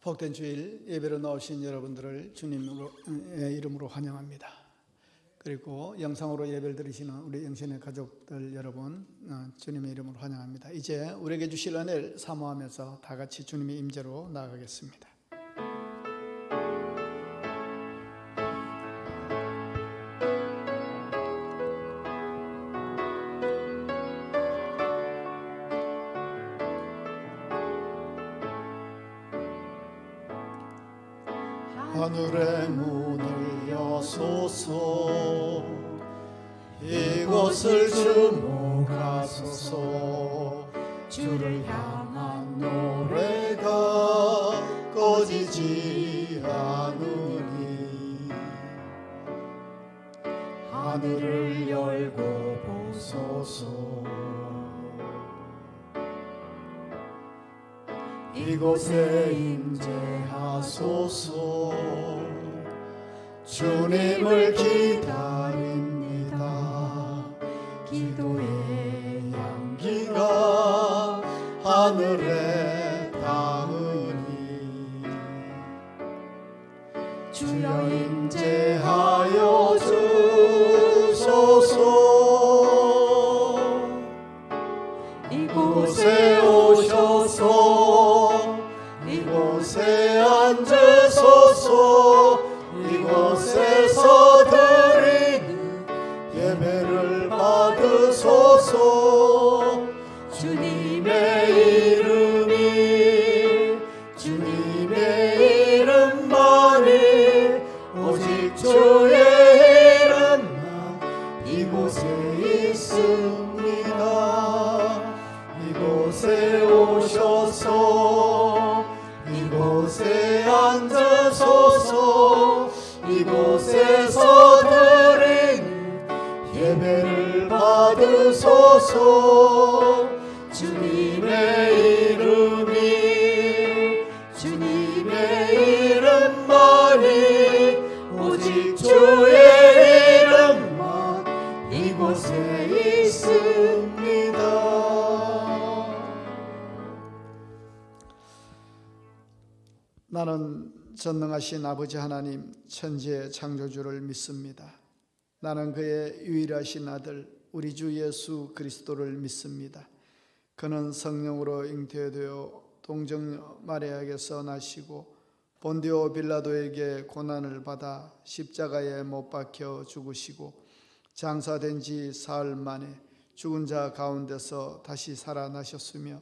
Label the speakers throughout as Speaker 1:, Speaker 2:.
Speaker 1: 복된 주일 예배로 나오신 여러분들을 주님의 이름으로 환영합니다. 그리고 영상으로 예배를 드리시는 우리 영신의 가족들 여러분, 주님의 이름으로 환영합니다. 이제 우리에게 주실 은혜를 사모하면서 다 같이 주님의 임재로 나아가겠습니다. 하늘의 문을 여소서, 이곳을 주목하소서. 주를 향한 노래가 꺼지지 않으니 하늘을 열고 보소서. 이곳에 임재하소서. 주님을 기다립니다. 기도의 향기가 하늘에 닿으니 주여 임재하여 주소서. 이곳에 오셔서 이곳에 앉으소서. 이곳에서 드리는 예배를 받으소서. 주님의 이름만이, 오직 주의 이름만 이곳에 있습니다. 이곳에 오셔서 이곳에 앉으소서. 이곳에서 드리는 예배를 받으소서. 주님의 이름만이, 오직 주의 이름만 이곳에 있습니다. 나는 전능하신 아버지 하나님, 천지의 창조주를 믿습니다. 나는 그의 유일하신 아들 우리 주 예수 그리스도를 믿습니다. 그는 성령으로 잉태되어 동정 마리아에게서 나시고 본디오 빌라도에게 고난을 받아 십자가에 못 박혀 죽으시고 장사된 지 사흘 만에 죽은 자 가운데서 다시 살아나셨으며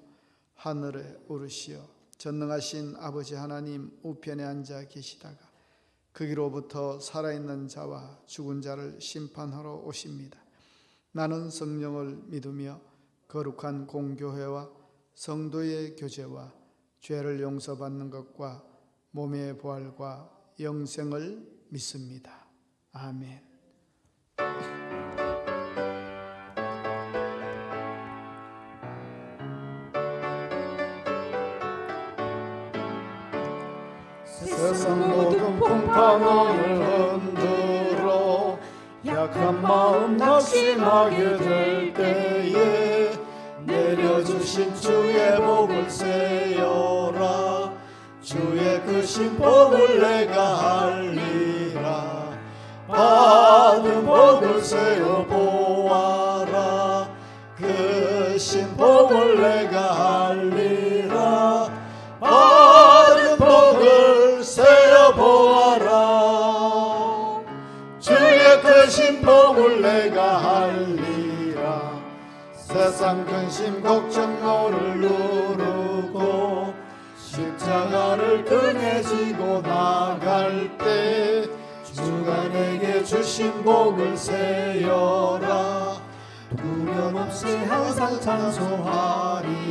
Speaker 1: 하늘에 오르시어 전능하신 아버지 하나님 우편에 앉아 계시다가 거기로부터 살아있는 자와 죽은 자를 심판하러 오십니다. 나는 성령을 믿으며 거룩한 공교회와 성도의 교제와 죄를 용서받는 것과 몸의 부활과 영생을 믿습니다. 아멘. 세상 모든 풍파를 흔들어 약한 마음 낙심하게 될 때에 내려주신 주의 복을 세어라. 주의 크신 복을 내가 알리라. 받은 복을 세어 보아라. 크신 복을 내가 알리라. 받은 복을 세어 보아라. 주의 크신 복을 내가 알리라. 세상 근심 걱정 너를 누르고 십자가를 등에 지고 나갈 때 주가 내게 주신 복을 세어라. 두려움 없이 항상 찬송하리라.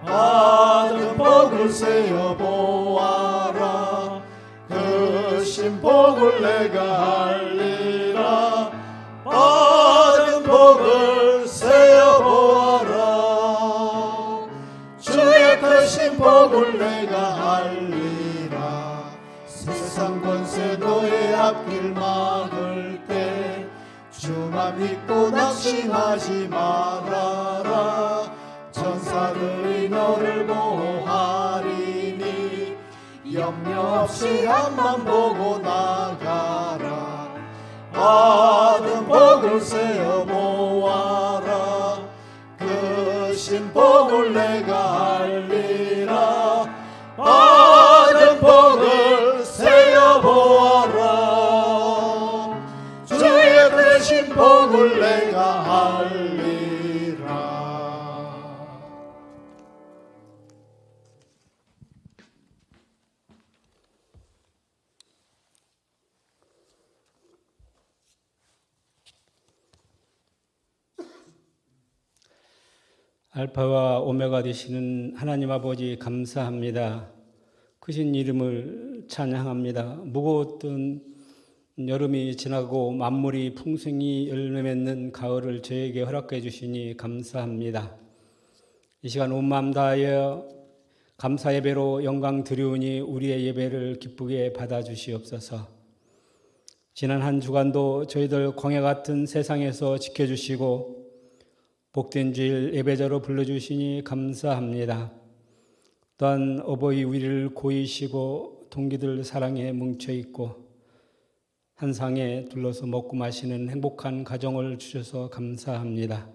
Speaker 1: 받은 복을 세어 보아라. 크신 복을 내가 알리라. 받은 복을 세어 보아라. 주의 크신 복을 내가 알리라. 세상 권세 너의 앞길 막을 때 주만 믿고 낙심하지 말아라. 천사들이 너를 보호하리니 염려 없이 앞만 보고 나가라. 받은 복을 세어 모아라. 그 신복을 내가 알리라. 받은 복을 세어 보아라. 주의 되신 복을 내가 알리라.
Speaker 2: 알파와 오메가 되시는 하나님 아버지 감사합니다. 크신 이름을 찬양합니다. 무거웠던 여름이 지나고 만물이 풍성히 열매 맺는 가을을 저에게 허락해 주시니 감사합니다. 이 시간 온 마음 다하여 감사 예배로 영광 드리우니 우리의 예배를 기쁘게 받아 주시옵소서. 지난 한 주간도 저희들 광야 같은 세상에서 지켜주시고 복된 주일 예배자로 불러주시니 감사합니다. 또한 어버이 우리를 고이시고 동기들 사랑에 뭉쳐있고 한 상에 둘러서 먹고 마시는 행복한 가정을 주셔서 감사합니다.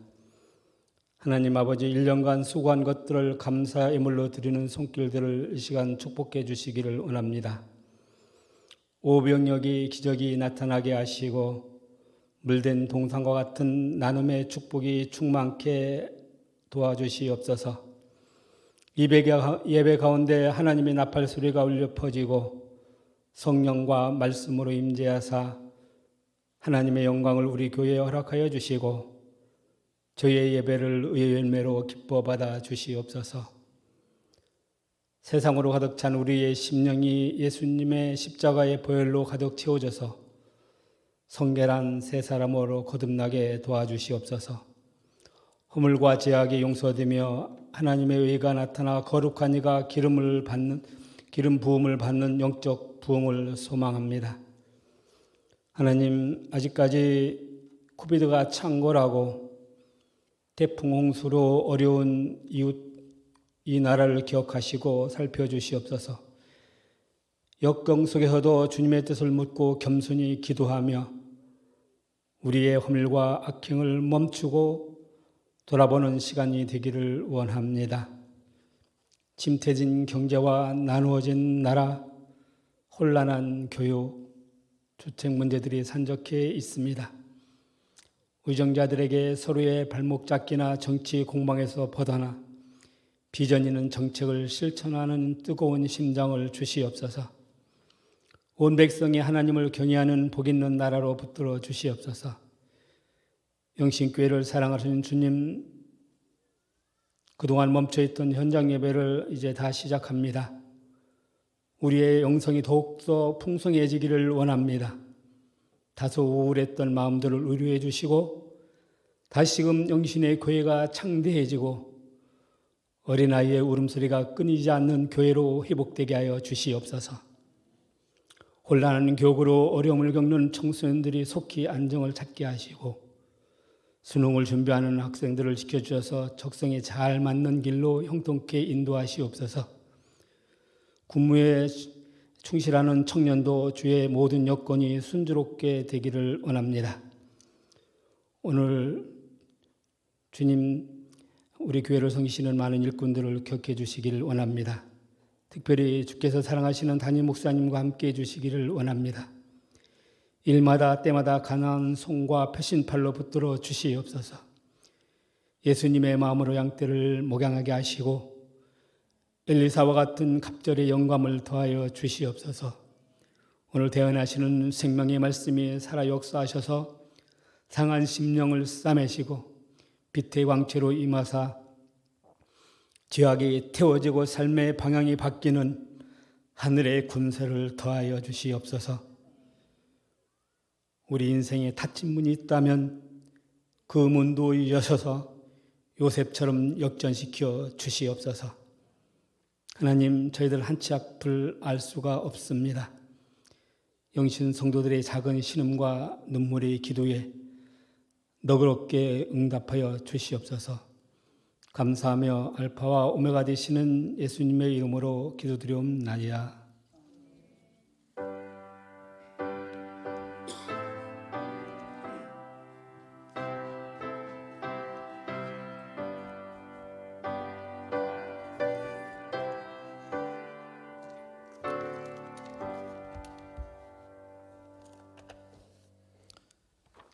Speaker 2: 하나님 아버지 1년간 수고한 것들을 감사 예물로 드리는 손길들을 이 시간 축복해 주시기를 원합니다. 오병력이 기적이 나타나게 하시고 물된 동산과 같은 나눔의 축복이 충만케 도와주시옵소서. 예배 가운데 하나님의 나팔 소리가 울려 퍼지고 성령과 말씀으로 임재하사 하나님의 영광을 우리 교회에 허락하여 주시고 저희의 예배를 의의 열매로 기뻐 받아 주시옵소서. 세상으로 가득 찬 우리의 심령이 예수님의 십자가의 보혈로 가득 채워져서 성결한 새 사람으로 거듭나게 도와주시옵소서. 허물과 죄악이 용서되며 하나님의 의가 나타나 거룩한 이가 기름 부음을 받는 영적 부흥을 소망합니다. 하나님, 아직까지 코비드가 창궐하고 태풍 홍수로 어려운 이 나라를 기억하시고 살펴주시옵소서. 역경 속에서도 주님의 뜻을 묻고 겸손히 기도하며 우리의 허물과 악행을 멈추고 돌아보는 시간이 되기를 원합니다. 침태진 경제와 나누어진 나라, 혼란한 교육, 주택 문제들이 산적해 있습니다. 의정자들에게 서로의 발목 잡기나 정치 공방에서 벗어나 비전 있는 정책을 실천하는 뜨거운 심장을 주시옵소서. 온 백성이 하나님을 경외하는 복 있는 나라로 붙들어 주시옵소서. 영신교회를 사랑하시는 주님, 그동안 멈춰있던 현장 예배를 이제 다 시작합니다. 우리의 영성이 더욱더 풍성해지기를 원합니다. 다소 우울했던 마음들을 위로해 주시고 다시금 영신의 교회가 창대해지고 어린아이의 울음소리가 끊이지 않는 교회로 회복되게 하여 주시옵소서. 혼란한 교육으로 어려움을 겪는 청소년들이 속히 안정을 찾게 하시고 수능을 준비하는 학생들을 지켜주셔서 적성에 잘 맞는 길로 형통케 인도하시옵소서. 군무에 충실하는 청년도 주의 모든 여건이 순조롭게 되기를 원합니다. 오늘 주님, 우리 교회를 섬기시는 많은 일꾼들을 격해 주시기를 원합니다. 특별히 주께서 사랑하시는 담임 목사님과 함께 해주시기를 원합니다. 일마다 때마다 강한 손과 표신팔로 붙들어 주시옵소서. 예수님의 마음으로 양떼를 목양하게 하시고 엘리사와 같은 갑절의 영감을 더하여 주시옵소서. 오늘 대언하시는 생명의 말씀이 살아 역사하셔서 상한 심령을 싸매시고 빛의 광채로 임하사 죄악이 태워지고 삶의 방향이 바뀌는 하늘의 군세를 더하여 주시옵소서. 우리 인생에 닫힌 문이 있다면 그 문도 여셔서 요셉처럼 역전시켜 주시옵소서. 하나님, 저희들 한 치 앞을 알 수가 없습니다. 영신 성도들의 작은 신음과 눈물의 기도에 너그럽게 응답하여 주시옵소서. 감사하며 알파와 오메가 되시는 예수님의 이름으로 기도드리옵나이다.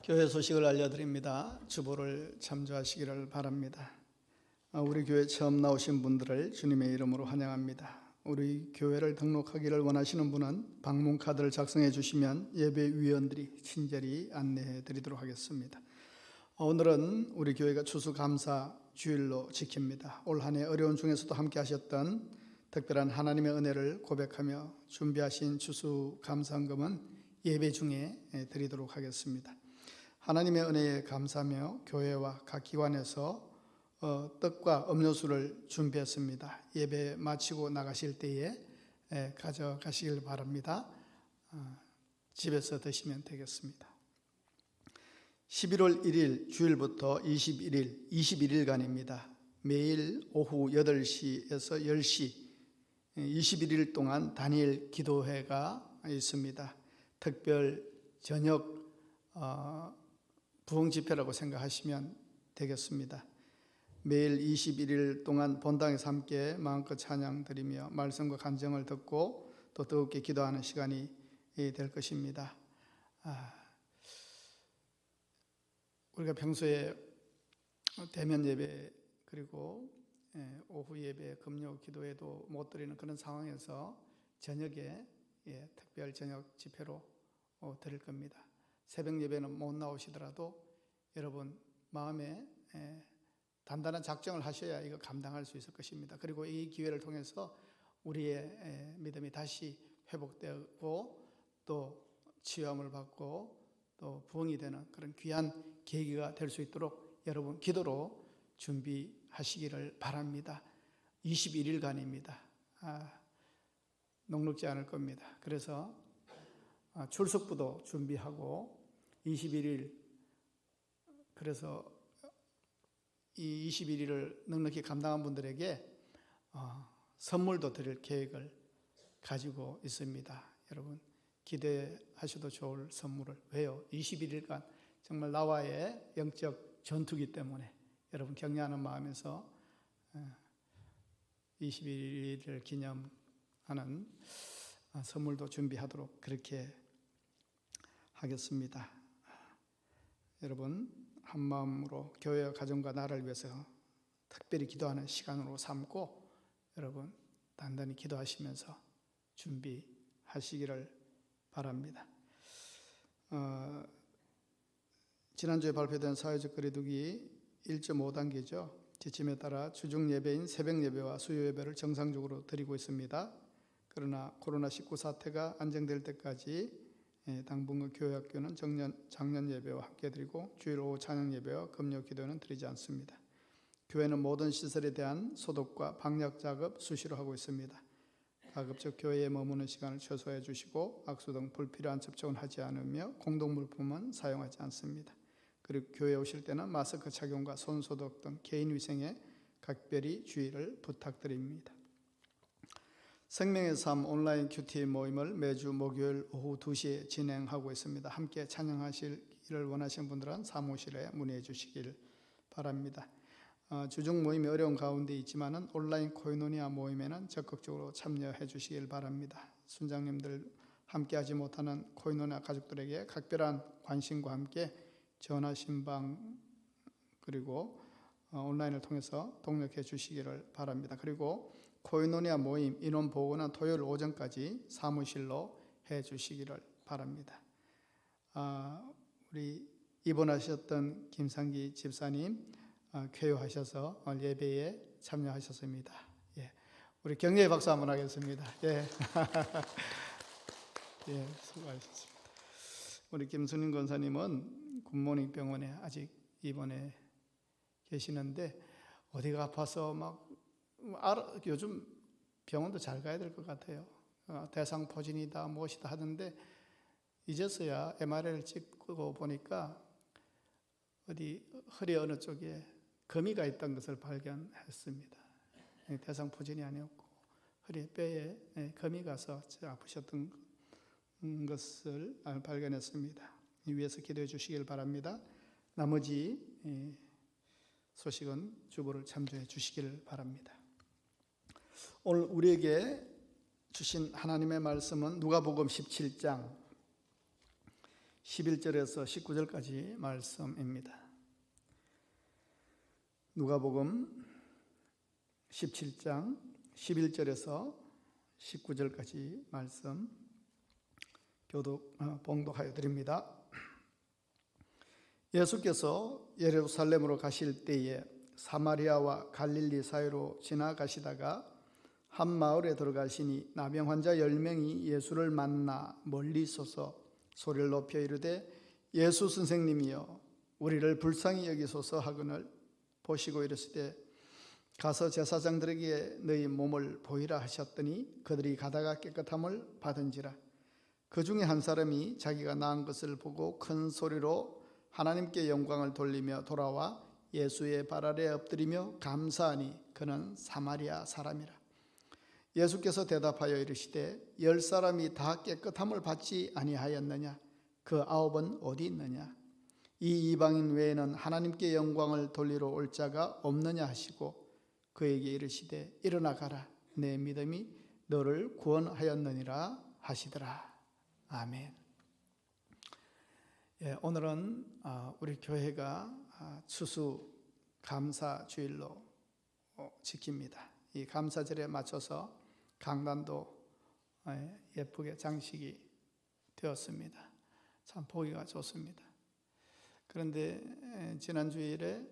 Speaker 1: 교회 소식을 알려드립니다. 주보를 참조하시기를 바랍니다. 우리 교회 처음 나오신 분들을 주님의 이름으로 환영합니다. 우리 교회를 등록하기를 원하시는 분은 방문 카드를 작성해 주시면 예배위원들이 친절히 안내해 드리도록 하겠습니다. 오늘은 우리 교회가 추수감사 주일로 지킵니다. 올 한 해 어려운 중에서도 함께 하셨던 특별한 하나님의 은혜를 고백하며 준비하신 추수감사금은 예배 중에 드리도록 하겠습니다. 하나님의 은혜에 감사하며 교회와 각 기관에서 떡과 음료수를 준비했습니다. 예배 마치고 나가실 때에 가져가시길 바랍니다. 집에서 드시면 되겠습니다. 11월 1일 주일부터 21일간입니다. 매일 오후 8시에서 10시 21일 동안 단일 기도회가 있습니다. 특별 저녁 부흥 집회라고 생각하시면 되겠습니다. 매일 21일 동안 본당에서 함께 마음껏 찬양 드리며 말씀과 간증을 듣고 또 뜨겁게 기도하는 시간이 될 것입니다. 우리가 평소에 대면 예배 그리고 오후 예배, 금요 기도회도 못 드리는 그런 상황에서 저녁에 특별 저녁 집회로 드릴 겁니다. 새벽 예배는 못 나오시더라도 여러분 마음에 단단한 작정을 하셔야 이거 감당할 수 있을 것입니다. 그리고 이 기회를 통해서 우리의 믿음이 다시 회복되고 또 치유함을 받고 또 부흥이 되는 그런 귀한 계기가 될 수 있도록 여러분 기도로 준비하시기를 바랍니다. 21일간입니다. 녹록지 않을 겁니다. 그래서 출석부도 준비하고 21일 그래서 이 21일을 넉넉히 감당한 분들에게 선물도 드릴 계획을 가지고 있습니다. 여러분 기대하셔도 좋을 선물을 왜요? 21일간 정말 나와의 영적 전투기 때문에 여러분 격려하는 마음에서 21일을 기념하는 선물도 준비하도록 그렇게 하겠습니다. 여러분 한 마음으로 교회와 가정과 나라를 위해서 특별히 기도하는 시간으로 삼고 여러분 단단히 기도하시면서 준비하시기를 바랍니다. 지난주에 발표된 사회적 거리두기 1.5단계죠. 지침에 따라 주중 예배인 새벽 예배와 수요 예배를 정상적으로 드리고 있습니다. 그러나 코로나19 사태가 안정될 때까지 당분간 교회 학교는 작년 예배와 함께 드리고 주일 오후 찬양 예배와 금요 기도는 드리지 않습니다. 교회는 모든 시설에 대한 소독과 방역 작업 수시로 하고 있습니다. 가급적 교회에 머무는 시간을 최소화해 주시고 악수 등 불필요한 접촉은 하지 않으며 공동물품은 사용하지 않습니다. 그리고 교회에 오실 때는 마스크 착용과 손소독 등 개인위생에 각별히 주의를 부탁드립니다. 생명의 삶 온라인 큐티 모임을 매주 목요일 오후 2시에 진행하고 있습니다. 함께 찬양하시기를 원하시는 분들은 사무실에 문의해 주시길 바랍니다. 주중 모임이 어려운 가운데 있지만은 온라인 코이노니아 모임에는 적극적으로 참여해 주시길 바랍니다. 순장님들 함께하지 못하는 코이노니아 가족들에게 각별한 관심과 함께 전화 신방 그리고 온라인을 통해서 동력해 주시기를 바랍니다. 그리고 코이노니아 모임 인원 보고는 토요일 오전까지 사무실로 해 주시기를 바랍니다. 우리 입원하셨던 김상기 집사님 쾌유하셔서 예배에 참여하셨습니다. 우리 격려의 박수 한번 하겠습니다. 수고하셨습니다. 우리 김순인 권사님은 굿모닝 병원에 아직 입원해 계시는데 어디가 아파서 막 요즘 병원도 잘 가야 될 것 같아요. 대상포진이다 무엇이다 하던데 이제서야 MRI를 찍고 보니까 어디 허리 어느 쪽에 거미가 있던 것을 발견했습니다. 대상포진이 아니었고 허리 뼈에 거미 가서 아프셨던 것을 발견했습니다. 위에서 기도해 주시길 바랍니다. 나머지 소식은 주보를 참조해 주시길 바랍니다. 오늘 우리에게 주신 하나님의 말씀은 누가복음 17장 11절에서 19절까지 말씀입니다. 누가복음 17장 11절에서 19절까지 말씀 봉독하여 드립니다. 예수께서 예루살렘으로 가실 때에 사마리아와 갈릴리 사이로 지나가시다가 한 마을에 들어가시니 나병 환자 10명이 예수를 만나 멀리 서서 소리를 높여 이르되 예수 선생님이여 우리를 불쌍히 여기소서 하거늘 보시고 이르시되 가서 제사장들에게 너희 몸을 보이라 하셨더니 그들이 가다가 깨끗함을 받은지라. 그 중에 한 사람이 자기가 나은 것을 보고 큰 소리로 하나님께 영광을 돌리며 돌아와 예수의 발 아래 엎드리며 감사하니 그는 사마리아 사람이라. 예수께서 대답하여 이르시되 10사람이 다 깨끗함을 받지 아니하였느냐? 그 9은 어디 있느냐? 이 이방인 외에는 하나님께 영광을 돌리러 올 자가 없느냐 하시고 그에게 이르시되 일어나 가라 내 믿음이 너를 구원하였느니라 하시더라. 아멘. 오늘은 우리 교회가 추수 감사 주일로 지킵니다. 이 감사절에 맞춰서 강단도 예쁘게 장식이 되었습니다. 참 보기가 좋습니다. 그런데 지난 주일에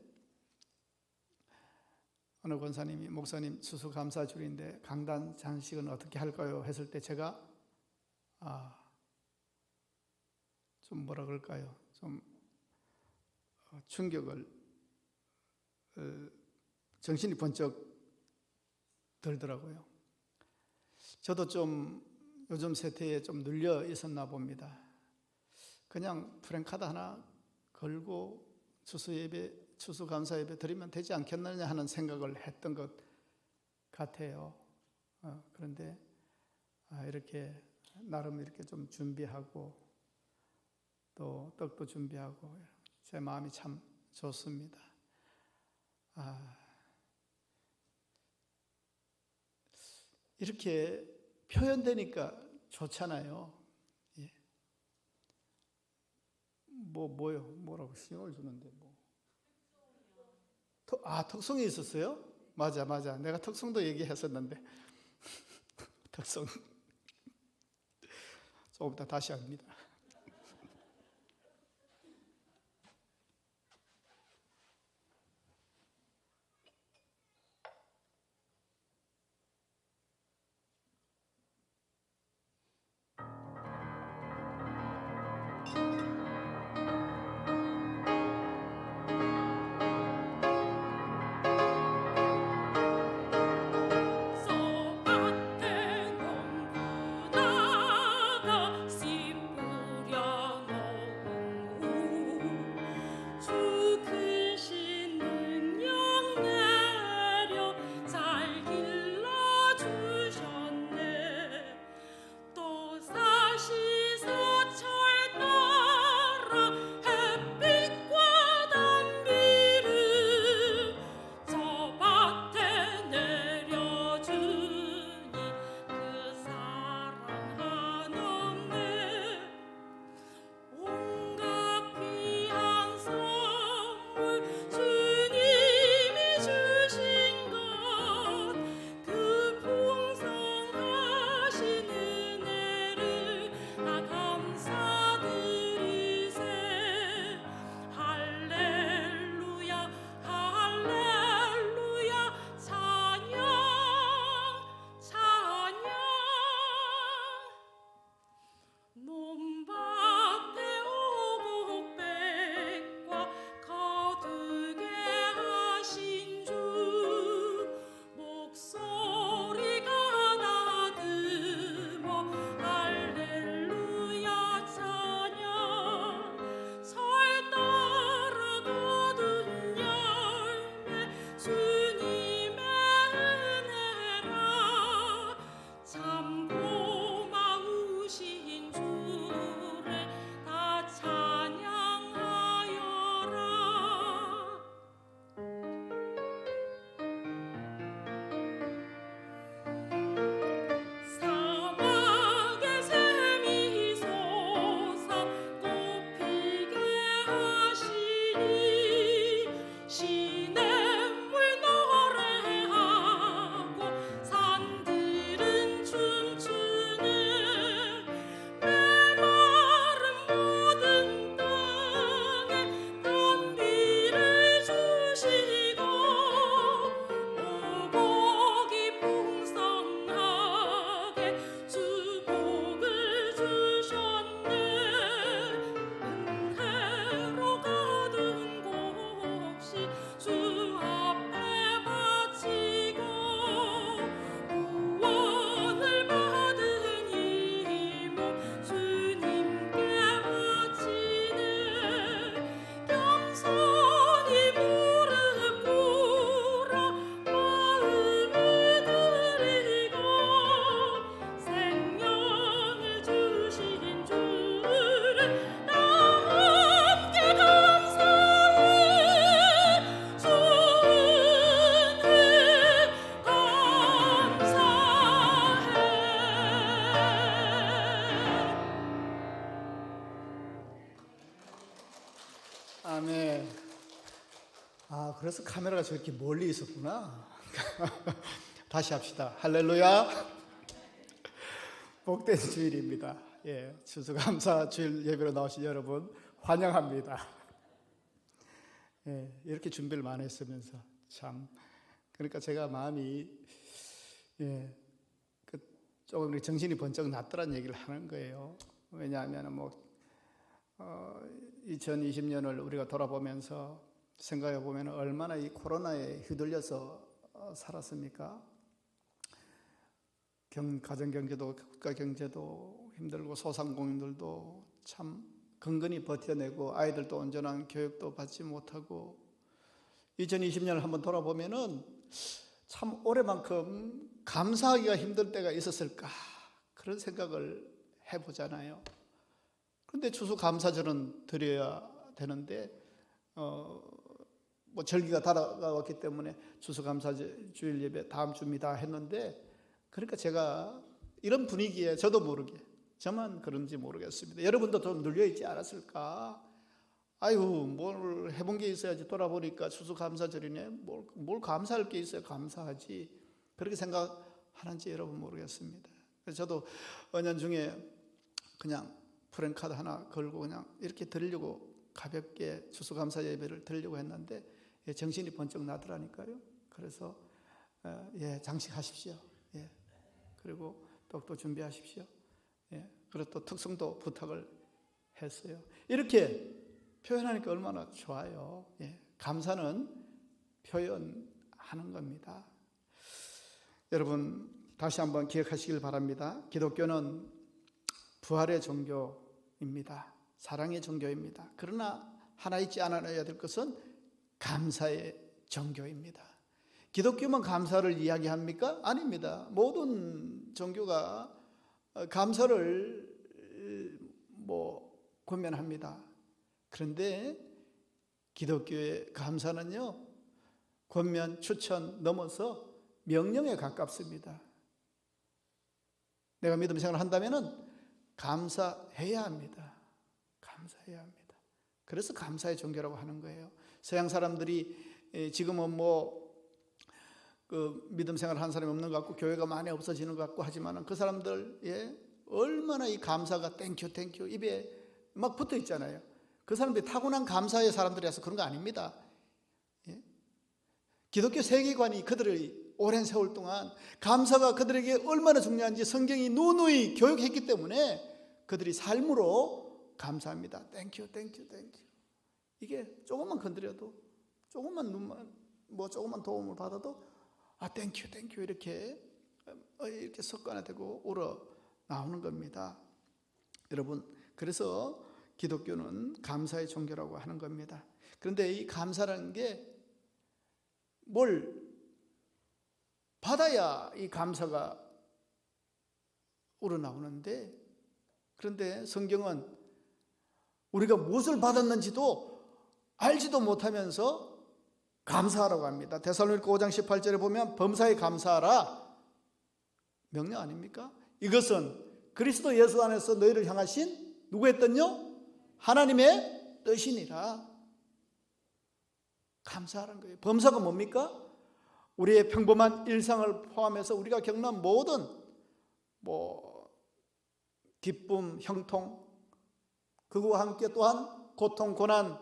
Speaker 1: 어느 권사님이 목사님 추수 감사주일인데 강단 장식은 어떻게 할까요? 했을 때 제가 좀 뭐라 그럴까요? 좀 충격을 정신이 번쩍 들더라고요. 저도 좀 요즘 세태에 좀 눌려 있었나 봅니다. 그냥 프랭카드 하나 걸고 추수 감사 예배 드리면 되지 않겠느냐 하는 생각을 했던 것 같아요. 그런데 이렇게 나름 이렇게 좀 준비하고 또 떡도 준비하고 제 마음이 참 좋습니다. 이렇게 표현되니까 좋잖아요. 예. 뭐라고 싱을 주는데 턱송이 있었어요? 맞아. 내가 턱송도 얘기했었는데 턱송 조금 이따 다시 합니다.
Speaker 3: 소 앞에 농부 나가 심부
Speaker 1: 그래서 카메라가 저렇게 멀리 있었구나. 다시 합시다. 할렐루야. 복된 주일입니다. 예, 추수감사 주일 예배로 나오신 여러분 환영합니다. 예, 이렇게 준비를 많이 했으면서 참 그러니까 제가 마음이 조금 정신이 번쩍 났더란 얘기를 하는 거예요. 왜냐하면 2020년을 우리가 돌아보면서 생각해 보면 얼마나 이 코로나에 휘둘려서 살았습니까? 가정 경제도 국가 경제도 힘들고 소상공인들도 참 근근히 버텨내고 아이들도 온전한 교육도 받지 못하고 2020년을 한번 돌아보면은 참 올해만큼 감사하기가 힘들 때가 있었을까 그런 생각을 해보잖아요. 그런데 추수감사절은 드려야 되는데 절기가 다가왔기 때문에 추수감사주일 예배 다음 주입니다 했는데 그러니까 제가 이런 분위기에 저도 모르게 저만 그런지 모르겠습니다. 여러분도 좀 눌려있지 않았을까? 아유 뭘 해본 게 있어야지 돌아보니까 추수감사절이네. 뭘 감사할 게 있어야 감사하지. 그렇게 생각하는지 여러분 모르겠습니다. 그래서 저도 은연중에 그냥 프랜카드 하나 걸고 그냥 이렇게 드리려고 가볍게 추수감사 예배를 드리려고 했는데 정신이 번쩍 나더라니까요. 그래서 장식하십시오. 그리고 떡도 준비하십시오. 그리고 또 특성도 부탁을 했어요. 이렇게 표현하니까 얼마나 좋아요. 감사는 표현하는 겁니다. 여러분 다시 한번 기억하시길 바랍니다. 기독교는 부활의 종교입니다. 사랑의 종교입니다. 그러나 하나 잊지 않아야 될 것은 감사의 종교입니다. 기독교만 감사를 이야기합니까? 아닙니다. 모든 종교가 감사를 권면합니다. 그런데 기독교의 감사는요, 권면, 추천 넘어서 명령에 가깝습니다. 내가 믿음 생활을 한다면은 감사해야 합니다. 감사해야 합니다. 그래서 감사의 종교라고 하는 거예요. 서양 사람들이 지금은 믿음 생활을 한 사람이 없는 것 같고 교회가 많이 없어지는 것 같고 하지만 그 사람들 얼마나 이 감사가 땡큐 땡큐 입에 막 붙어 있잖아요. 그 사람들이 타고난 감사의 사람들이라서 그런 거 아닙니다. 기독교 세계관이 그들의 오랜 세월 동안 감사가 그들에게 얼마나 중요한지 성경이 누누이 교육했기 때문에 그들이 삶으로 감사합니다. 땡큐 땡큐 땡큐. 이게 조금만 건드려도 조금만 도움을 받아도 땡큐 땡큐 이렇게 습관화되고 우러 나오는 겁니다. 여러분 그래서 기독교는 감사의 종교라고 하는 겁니다. 그런데 이 감사라는 게 뭘 받아야 이 감사가 우러나오는데 그런데 성경은 우리가 무엇을 받았는지도 알지도 못하면서 감사하라고 합니다. 데살로니가 5장 18절에 보면 범사에 감사하라 명령 아닙니까? 이것은 그리스도 예수 안에서 너희를 향하신 누구의 뜻요? 하나님의 뜻이니라. 감사하는 거예요. 범사가 뭡니까? 우리의 평범한 일상을 포함해서 우리가 겪는 모든 기쁨, 형통, 그와 함께 또한 고통, 고난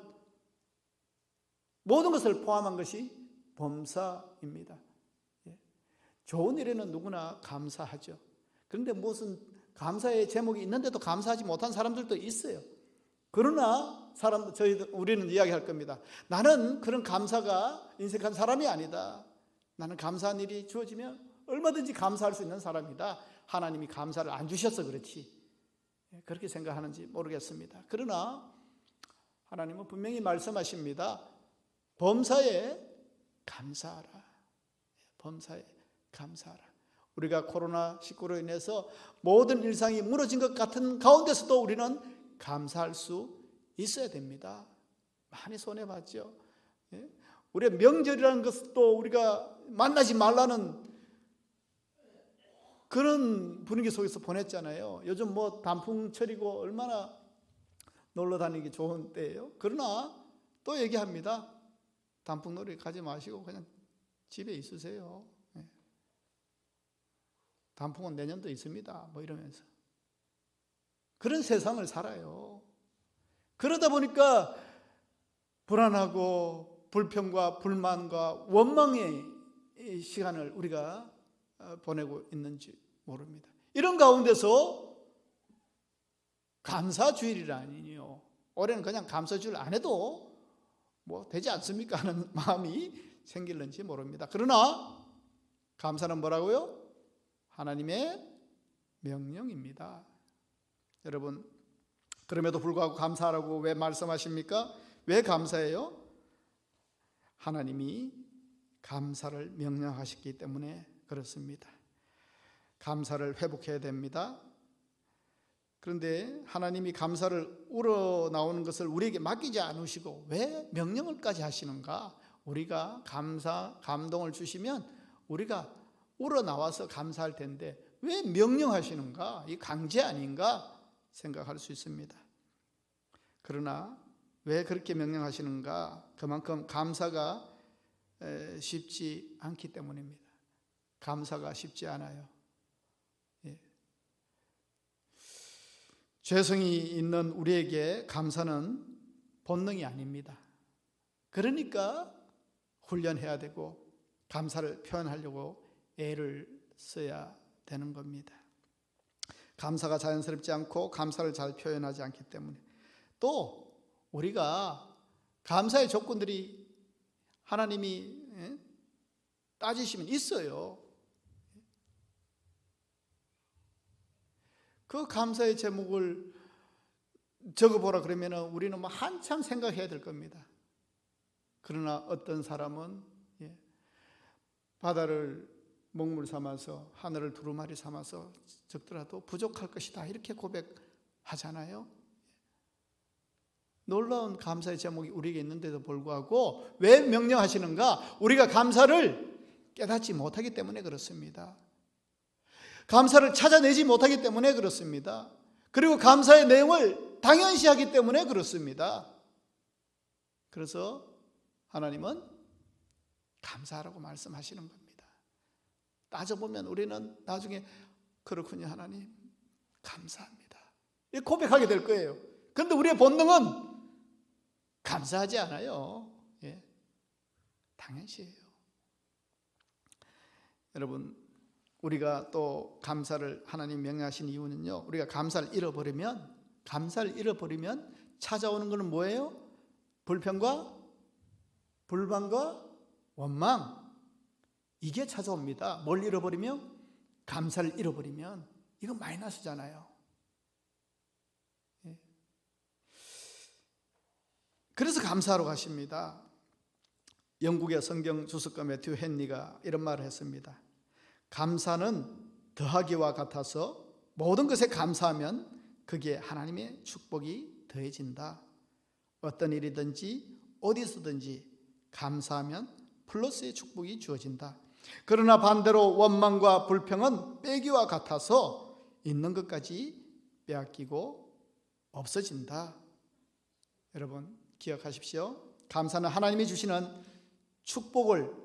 Speaker 1: 모든 것을 포함한 것이 범사입니다. 좋은 일에는 누구나 감사하죠. 그런데 무슨 감사의 제목이 있는데도 감사하지 못한 사람들도 있어요. 그러나 우리는 이야기할 겁니다. 나는 그런 감사가 인색한 사람이 아니다. 나는 감사한 일이 주어지면 얼마든지 감사할 수 있는 사람이다. 하나님이 감사를 안 주셔서 그렇지. 그렇게 생각하는지 모르겠습니다. 그러나 하나님은 분명히 말씀하십니다. 범사에 감사하라. 범사에 감사하라. 우리가 코로나19로 인해서 모든 일상이 무너진 것 같은 가운데서도 우리는 감사할 수 있어야 됩니다. 많이 손해봤죠. 우리의 명절이라는 것도 우리가 만나지 말라는 그런 분위기 속에서 보냈잖아요. 요즘 단풍철이고 얼마나 놀러 다니기 좋은 때예요. 그러나 또 얘기합니다. 단풍놀이 가지 마시고 그냥 집에 있으세요. 예. 단풍은 내년도 있습니다. 뭐 이러면서 그런 세상을 살아요. 그러다 보니까 불안하고 불평과 불만과 원망의 시간을 우리가 보내고 있는지 모릅니다. 이런 가운데서 감사주일이라니요. 올해는 그냥 감사주일 안 해도 뭐 되지 않습니까 하는 마음이 생길는지 모릅니다. 그러나 감사는 뭐라고요? 하나님의 명령입니다. 여러분, 그럼에도 불구하고 감사하라고 왜 말씀하십니까? 왜 감사해요? 하나님이 감사를 명령하셨기 때문에 그렇습니다. 감사를 회복해야 됩니다. 그런데 하나님이 감사를 우러나오는 것을 우리에게 맡기지 않으시고 왜 명령을까지 하시는가? 우리가 감동을 주시면 우리가 우러나와서 감사할 텐데 왜 명령하시는가? 이 강제 아닌가 생각할 수 있습니다. 그러나 왜 그렇게 명령하시는가? 그만큼 감사가 쉽지 않기 때문입니다. 감사가 쉽지 않아요. 죄성이 있는 우리에게 감사는 본능이 아닙니다. 그러니까 훈련해야 되고 감사를 표현하려고 애를 써야 되는 겁니다. 감사가 자연스럽지 않고 감사를 잘 표현하지 않기 때문에 또 우리가 감사의 조건들이 하나님이 따지시면 있어요. 그 감사의 제목을 적어보라 그러면 우리는 한참 생각해야 될 겁니다. 그러나 어떤 사람은 바다를 먹물 삼아서 하늘을 두루마리 삼아서 적더라도 부족할 것이다 이렇게 고백하잖아요. 놀라운 감사의 제목이 우리에게 있는데도 불구하고 왜 명령하시는가? 우리가 감사를 깨닫지 못하기 때문에 그렇습니다. 감사를 찾아내지 못하기 때문에 그렇습니다. 그리고 감사의 내용을 당연시하기 때문에 그렇습니다. 그래서 하나님은 감사하라고 말씀하시는 겁니다. 따져보면 우리는 나중에 그렇군요 하나님 감사합니다 이렇게 고백하게 될 거예요. 그런데 우리의 본능은 감사하지 않아요. 당연시해요. 여러분, 우리가 또 감사를 하나님 명령하신 이유는요, 우리가 감사를 잃어버리면 찾아오는 것은 뭐예요? 불평과 불만과 원망, 이게 찾아옵니다. 뭘 잃어버리면? 감사를 잃어버리면 이건 마이너스잖아요. 그래서 감사하러 가십니다. 영국의 성경 주석가 매튜 헨리가 이런 말을 했습니다. 감사는 더하기와 같아서 모든 것에 감사하면 그게 하나님의 축복이 더해진다. 어떤 일이든지 어디서든지 감사하면 플러스의 축복이 주어진다. 그러나 반대로 원망과 불평은 빼기와 같아서 있는 것까지 빼앗기고 없어진다. 여러분 기억하십시오. 감사는 하나님이 주시는 축복을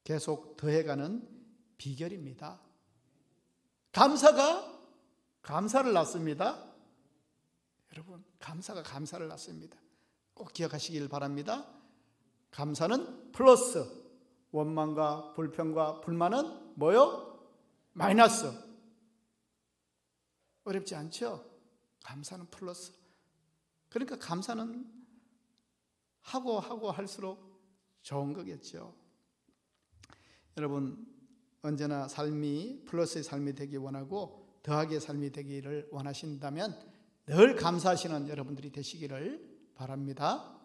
Speaker 1: 계속 더해가는 비결입니다. 감사가 감사를 낳습니다. 여러분, 감사가 감사를 낳습니다. 꼭 기억하시길 바랍니다. 감사는 플러스, 원망과 불평과 불만은 뭐요? 마이너스. 어렵지 않죠? 감사는 플러스. 그러니까 감사는 하고 할수록 좋은 거겠죠. 여러분, 언제나 삶이 플러스의 삶이 되기 원하고 더하기의 삶이 되기를 원하신다면 늘 감사하시는 여러분들이 되시기를 바랍니다.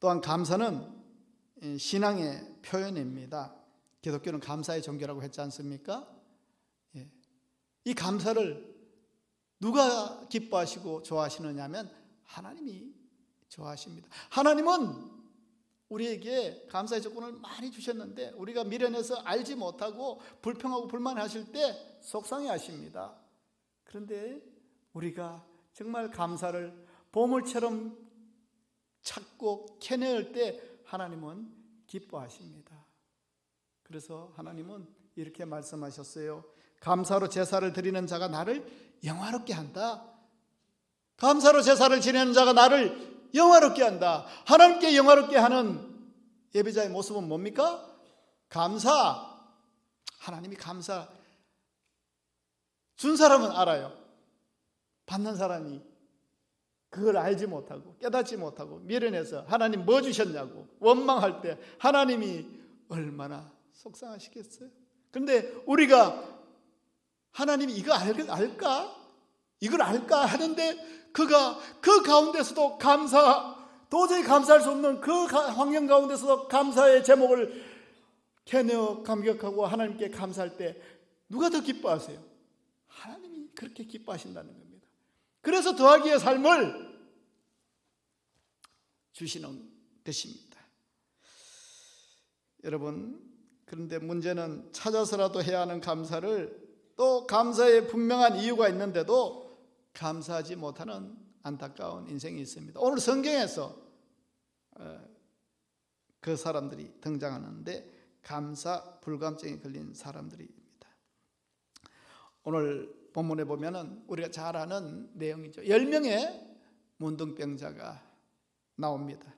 Speaker 1: 또한 감사는 신앙의 표현입니다. 기독교는 감사의 종교라고 했지 않습니까? 이 감사를 누가 기뻐하시고 좋아하시느냐 하면 하나님이 좋아하십니다. 하나님은 우리에게 감사의 조건을 많이 주셨는데 우리가 미련해서 알지 못하고 불평하고 불만하실 때 속상해 하십니다. 그런데 우리가 정말 감사를 보물처럼 찾고 캐내올 때 하나님은 기뻐하십니다. 그래서 하나님은 이렇게 말씀하셨어요. 감사로 제사를 드리는 자가 나를 영화롭게 한다. 감사로 제사를 지내는 자가 나를 영화롭게 한다. 하나님께 영화롭게 하는 예배자의 모습은 뭡니까? 감사. 하나님이 감사 준 사람은 알아요. 받는 사람이 그걸 알지 못하고 깨닫지 못하고 미련해서 하나님 뭐 주셨냐고 원망할 때 하나님이 얼마나 속상하시겠어요? 그런데 우리가 하나님이 이거 알까? 이걸 알까 하는데 그가 그 가운데서도 도저히 감사할 수 없는 그 환경 가운데서도 감사의 제목을 캐내어 감격하고 하나님께 감사할 때 누가 더 기뻐하세요? 하나님이 그렇게 기뻐하신다는 겁니다. 그래서 더하기의 삶을 주시는 것입니다. 여러분, 그런데 문제는 찾아서라도 해야 하는 감사를 또 감사에 분명한 이유가 있는데도 감사하지 못하는 안타까운 인생이 있습니다. 오늘 성경에서 그 사람들이 등장하는데 감사 불감증에 걸린 사람들입니다. 오늘 본문에 보면은 우리가 잘 아는 내용이죠. 10명의 문둥병자가 나옵니다.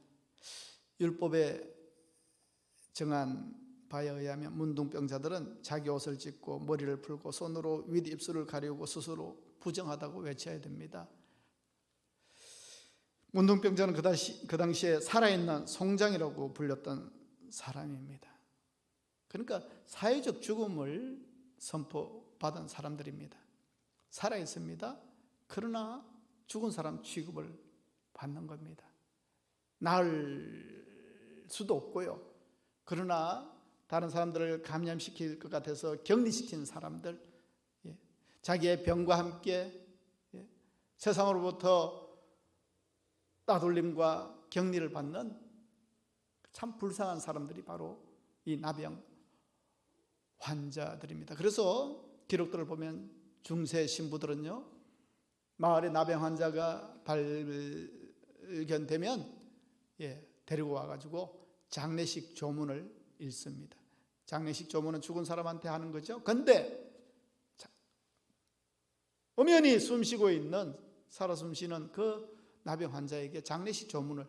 Speaker 1: 율법에 정한 바에 의하면 문둥병자들은 자기 옷을 찢고 머리를 풀고 손으로 윗 입술을 가리우고 스스로 부정하다고 외쳐야 됩니다. 문둥병자는 그 당시에 살아있는 송장이라고 불렸던 사람입니다. 그러니까 사회적 죽음을 선포받은 사람들입니다. 살아있습니다. 그러나 죽은 사람 취급을 받는 겁니다. 나을 수도 없고요. 그러나 다른 사람들을 감염시킬 것 같아서 격리시킨 사람들, 자기의 병과 함께 세상으로부터 따돌림과 격리를 받는 참 불쌍한 사람들이 바로 이 나병 환자들입니다. 그래서 기록들을 보면 중세 신부들은요, 마을에 나병 환자가 발견되면 데리고 와가지고 장례식 조문을 읽습니다. 장례식 조문은 죽은 사람한테 하는 거죠. 그런데 엄연히 숨쉬고 있는 살아 숨쉬는 그 나병 환자에게 장례식 조문을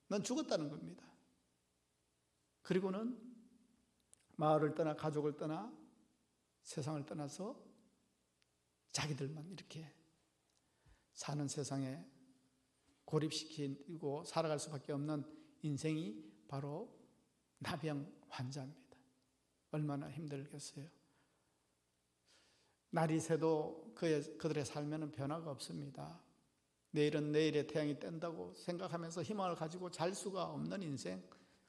Speaker 1: 넌 죽었다는 겁니다. 그리고는 마을을 떠나 가족을 떠나 세상을 떠나서 자기들만 이렇게 사는 세상에 고립시키고 살아갈 수밖에 없는 인생이 바로 나병 환자입니다. 얼마나 힘들겠어요. 날이 새도 그들의 삶에는 변화가 없습니다. 내일은 내일의 태양이 뜬다고 생각하면서 희망을 가지고 잘 수가 없는 인생,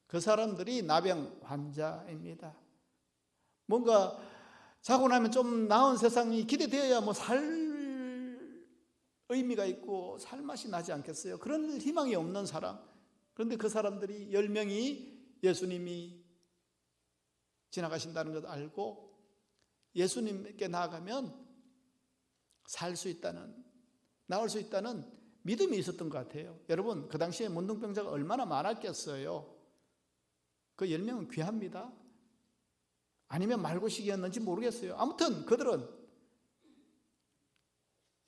Speaker 1: 그 사람들이 나병 환자입니다. 뭔가 자고 나면 좀 나은 세상이 기대되어야 살 의미가 있고 살 맛이 나지 않겠어요? 그런 희망이 없는 사람. 그런데 그 사람들이 10명이 예수님이 지나가신다는 것 알고 예수님께 나아가면 살 수 있다는, 나을 수 있다는 믿음이 있었던 것 같아요. 여러분, 그 당시에 문둥병자가 얼마나 많았겠어요. 그 10명은 귀합니다. 아니면 말고식이었는지 모르겠어요. 아무튼 그들은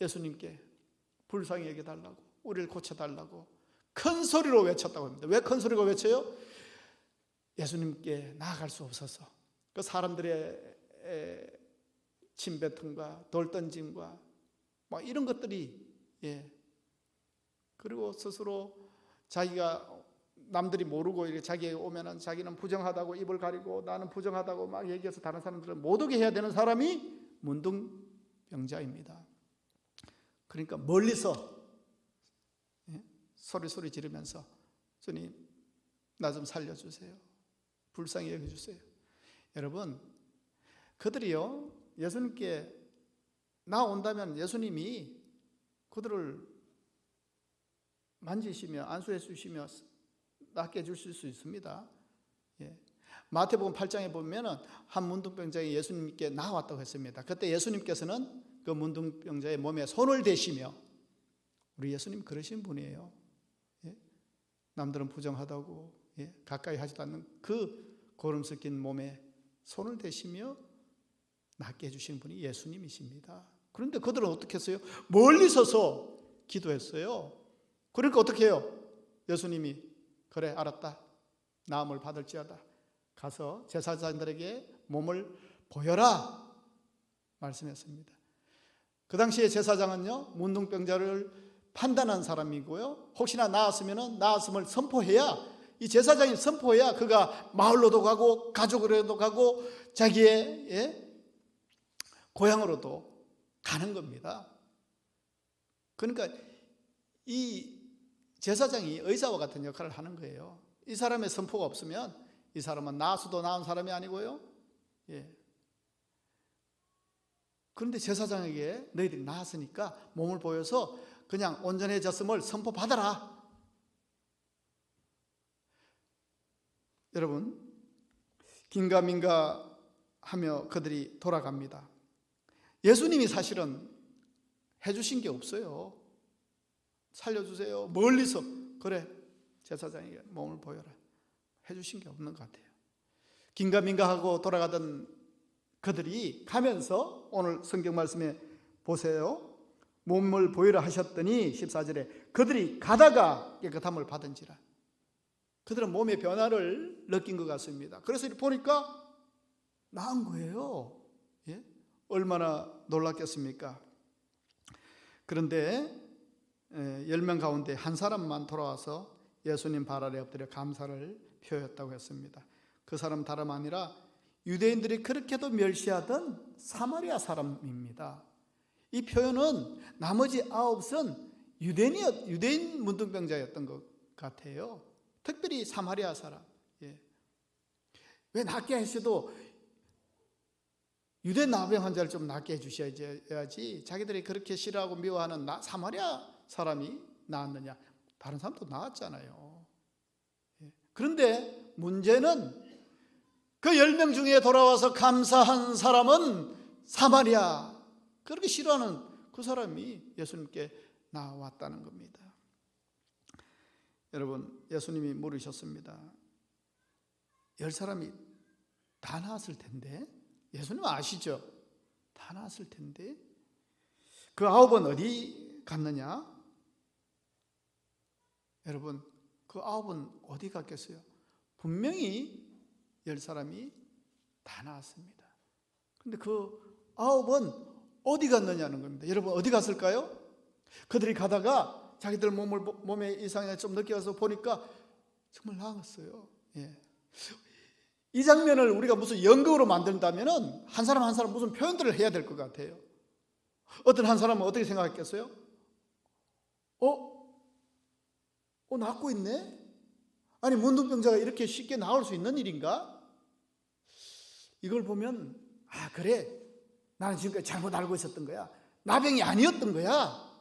Speaker 1: 예수님께 불쌍히 여겨달라고, 우리를 고쳐달라고 큰 소리로 외쳤다고 합니다. 왜 큰 소리로 외쳐요? 예수님께 나아갈 수 없어서 그 사람들의 침뱉음과 돌 던짐과 막 이런 것들이, 그리고 스스로 자기가 남들이 모르고 이렇게 자기에게 오면은 자기는 부정하다고 입을 가리고 나는 부정하다고 막 얘기해서 다른 사람들은 못 오게 해야 되는 사람이 문둥병자입니다. 그러니까 멀리서 소리 지르면서 주님 나 좀 살려주세요. 불쌍히 여겨주세요. 여러분, 그들이요 예수님께 나온다면 예수님이 그들을 만지시며 안수해 주시며 낫게 해주실 수 있습니다. 마태복음 8장에 보면 한 문둥병자가 예수님께 나왔다고 했습니다. 그때 예수님께서는 그 문둥병자의 몸에 손을 대시며, 우리 예수님 그러신 분이에요. 남들은 부정하다고 가까이 하지도 않는 그 고름 섞인 몸에 손을 대시며 낫게 해주시는 분이 예수님이십니다. 그런데 그들은 어떻게 했어요? 멀리 서서 기도했어요. 그러니까 어떻게 해요? 예수님이 그래 알았다, 나음을 받을지어다, 가서 제사장들에게 몸을 보여라 말씀했습니다. 그 당시에 제사장은요, 문둥병자를 판단한 사람이고요, 혹시나 나았음을 선포해야, 이 제사장이 선포해야 그가 마을로도 가고 가족으로도 가고 자기의 고향으로도 가는 겁니다. 그러니까 이 제사장이 의사와 같은 역할을 하는 거예요. 이 사람의 선포가 없으면 이 사람은 나아서도 나은 사람이 아니고요. 그런데 제사장에게 너희들이 나았으니까 몸을 보여서 그냥 온전해졌음을 선포받아라. 여러분, 긴가민가 하며 그들이 돌아갑니다. 예수님이 사실은 해주신 게 없어요. 살려주세요, 멀리서 그래 제사장에게 몸을 보여라 해주신 게 없는 것 같아요. 긴가민가하고 돌아가던 그들이 가면서 오늘 성경 말씀에 보세요. 몸을 보이라 하셨더니 14절에 그들이 가다가 깨끗함을 받은지라. 그들은 몸의 변화를 느낀 것 같습니다. 그래서 보니까 나은 거예요. 얼마나 놀랐겠습니까? 그런데 10명 가운데 한 사람만 돌아와서 예수님 발 아래 엎드려 감사를 표했다고 했습니다. 그 사람 다름 아니라 유대인들이 그렇게도 멸시하던 사마리아 사람입니다. 이 표현은 나머지 9은 유대인 문둥병자였던 것 같아요. 특별히 사마리아 사람. 왜 낫게 하셔도 유대 나병 환자를 좀 낫게 해주셔야지, 자기들이 그렇게 싫어하고 미워하는 사마리아 사람이 나았느냐? 다른 사람도 나았잖아요. 그런데 문제는 그 10명 중에 돌아와서 감사한 사람은 사마리아, 그렇게 싫어하는 그 사람이 예수님께 나왔다는 겁니다. 여러분, 예수님이 물으셨습니다. 10사람이 다 나았을 텐데, 예수님 아시죠? 다 나았을 텐데 그 9은 어디 갔느냐? 여러분, 그 9은 어디 갔겠어요? 분명히 10사람이 다 나았습니다. 그런데 그 9은 어디 갔느냐는 겁니다. 여러분, 어디 갔을까요? 그들이 가다가 자기들 몸의 이상에 좀 늦게 가서 보니까 정말 나았어요. 이 장면을 우리가 무슨 연극으로 만든다면 한 사람 한 사람 무슨 표현들을 해야 될 것 같아요. 어떤 한 사람은 어떻게 생각했겠어요? 낫고 있네? 아니, 문둥병자가 이렇게 쉽게 나올 수 있는 일인가? 이걸 보면 그래, 나는 지금까지 잘못 알고 있었던 거야, 나병이 아니었던 거야,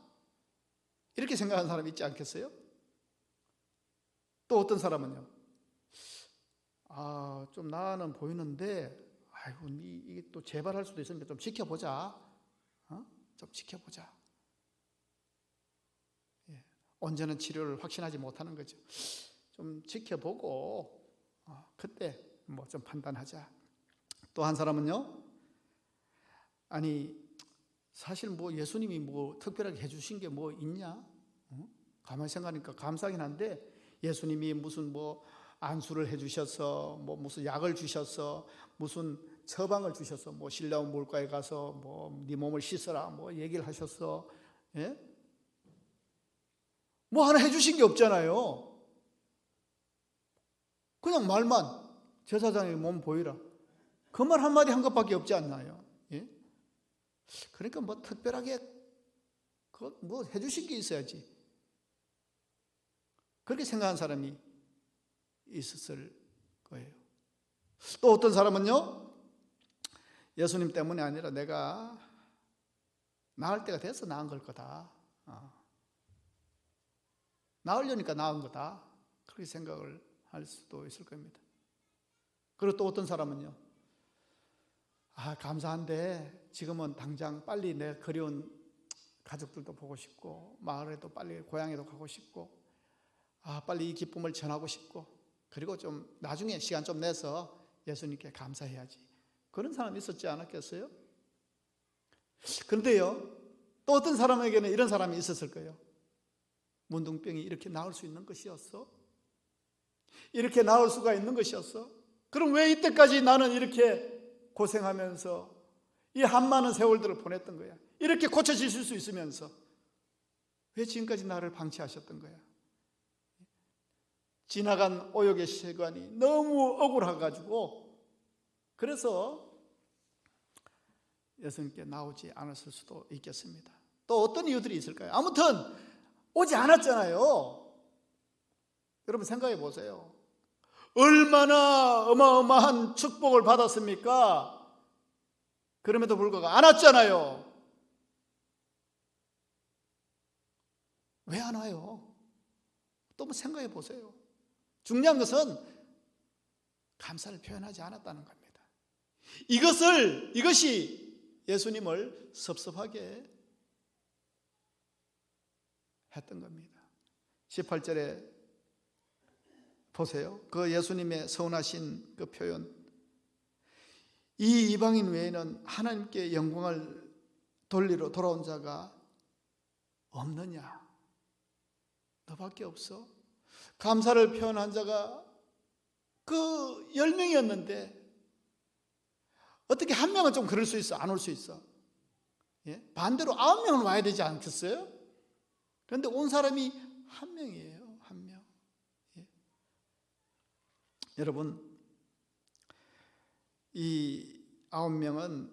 Speaker 1: 이렇게 생각하는 사람이 있지 않겠어요? 또 어떤 사람은요, 좀 나는 보이는데 아이고 이게 또 재발할 수도 있으니까 좀 지켜보자. 좀 지켜보자. 언제는 치료를 확신하지 못하는 거죠. 좀 지켜보고 그때 뭐 좀 판단하자. 또 한 사람은요, 아니 사실 뭐 예수님이 뭐 특별하게 해주신 게 뭐 있냐? 가만히 생각하니까 감사하긴 한데 예수님이 무슨 뭐 안수를 해주셔서 뭐 무슨 약을 주셔서 무슨 처방을 주셔서 뭐 신라원 물가에 가서 뭐 네 몸을 씻어라 뭐 얘기를 하셔서 뭐 하나 해주신 게 없잖아요. 그냥 말만 제사장에게 몸 보이라, 그 말 한마디 한 것밖에 없지 않나요? 그러니까 뭐 특별하게 뭐 해주신 게 있어야지, 그렇게 생각하는 사람이 있었을 거예요. 또 어떤 사람은요, 예수님 때문이 아니라 내가 나을 때가 돼서 나은 걸 거다, 나으려니까 나은 거다, 그렇게 생각을 할 수도 있을 겁니다. 그리고 또 어떤 사람은요, 감사한데 지금은 당장 빨리 내 그리운 가족들도 보고 싶고 마을에도 빨리 고향에도 가고 싶고 빨리 이 기쁨을 전하고 싶고, 그리고 좀 나중에 시간 좀 내서 예수님께 감사해야지, 그런 사람이 있었지 않았겠어요? 그런데요, 또 어떤 사람에게는 이런 사람이 있었을 거예요. 문둥병이 이렇게 나을 수 있는 것이었어? 이렇게 나을 수가 있는 것이었어? 그럼 왜 이때까지 나는 이렇게 고생하면서 이 한많은 세월들을 보냈던 거야? 이렇게 고쳐질 수 있으면서 왜 지금까지 나를 방치하셨던 거야? 지나간 오역의 시간이 너무 억울해가지고, 그래서 예수님께 나오지 않았을 수도 있겠습니다. 또 어떤 이유들이 있을까요? 아무튼 오지 않았잖아요. 여러분 생각해 보세요. 얼마나 어마어마한 축복을 받았습니까? 그럼에도 불구하고 안 왔잖아요. 왜 안 와요? 또 한번 생각해 보세요. 중요한 것은 감사를 표현하지 않았다는 겁니다. 이것이 예수님을 섭섭하게 했던 겁니다. 18절에 보세요. 그 예수님의 서운하신 그 표현, 이 이방인 외에는 하나님께 영광을 돌리러 돌아온 자가 없느냐? 너밖에 없어? 감사를 표현한 자가 그 10명이었는데 어떻게 한 명은 좀 그럴 수 있어, 안 올 수 있어? 예? 반대로 9명은 와야 되지 않겠어요? 그런데 온 사람이 한 명이에요, 한 명. 예? 여러분, 이 9명은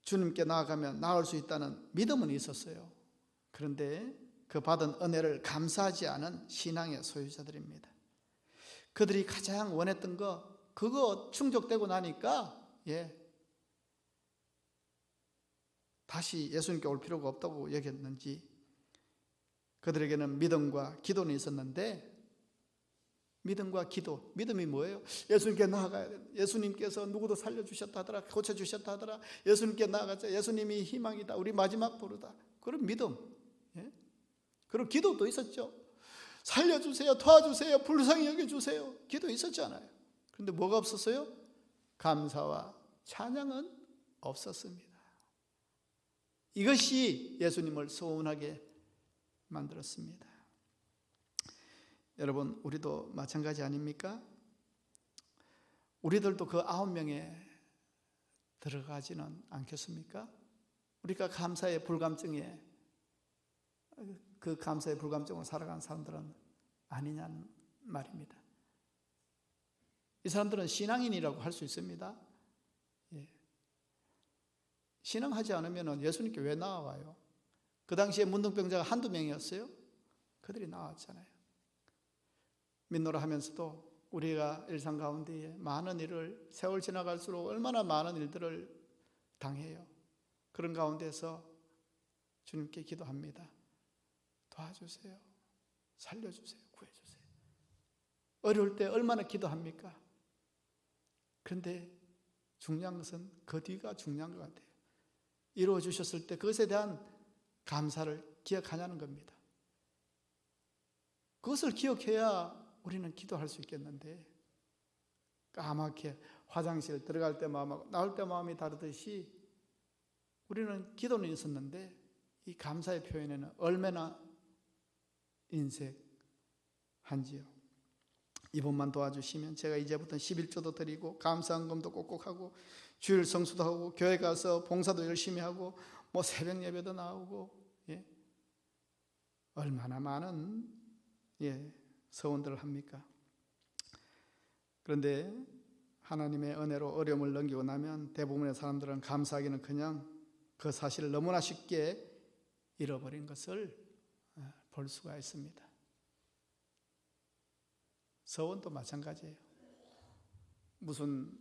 Speaker 1: 주님께 나아가면 나을 수 있다는 믿음은 있었어요. 그런데 그 받은 은혜를 감사하지 않은 신앙의 소유자들입니다. 그들이 가장 원했던 그거 충족되고 나니까 다시 예수님께 올 필요가 없다고 여겼는지, 그들에게는 믿음과 기도는 있었는데, 믿음과 기도, 믿음이 뭐예요? 예수님께 나아가야 돼. 예수님께서 누구도 살려주셨다 하더라, 고쳐주셨다 하더라, 예수님께 나아가자, 예수님이 희망이다, 우리 마지막 보루다, 그런 믿음. 그리고 기도도 있었죠. 살려주세요, 도와주세요, 불쌍히 여겨주세요, 기도 있었잖아요. 그런데 뭐가 없었어요? 감사와 찬양은 없었습니다. 이것이 예수님을 서운하게 만들었습니다. 여러분, 우리도 마찬가지 아닙니까? 우리들도 그 9명에 들어가지는 않겠습니까? 우리가 감사의 불감증에, 그 감사의 불감증으로 살아가는 사람들은 아니냐는 말입니다. 이 사람들은 신앙인이라고 할 수 있습니다. 신앙하지 않으면 예수님께 왜 나와요? 그 당시에 문둥병자가 한두 명이었어요? 그들이 나왔잖아요. 믿노라 하면서도 우리가 일상 가운데에 많은 일을, 세월 지나갈수록 얼마나 많은 일들을 당해요. 그런 가운데서 주님께 기도합니다. 도와주세요, 살려주세요, 구해주세요. 어려울 때 얼마나 기도합니까? 그런데 중요한 것은 그 뒤가 중요한 것 같아요. 이루어 주셨을 때 그것에 대한 감사를 기억하냐는 겁니다. 그것을 기억해야 우리는 기도할 수 있겠는데, 까맣게 화장실 들어갈 때 마음하고 나올 때 마음이 다르듯이 우리는 기도는 있었는데 이 감사의 표현에는 얼마나 인색한지요. 이번만 도와주시면 제가 이제부터 11조도 드리고 감사헌금도 꼭꼭 하고 주일 성수도 하고 교회 가서 봉사도 열심히 하고 새벽 예배도 나오고, 얼마나 많은 서원들을 합니까? 그런데 하나님의 은혜로 어려움을 넘기고 나면 대부분의 사람들은 감사하기는 그냥 그 사실을 너무나 쉽게 잃어버린 것을 볼 수가 있습니다. 서원도 마찬가지예요. 무슨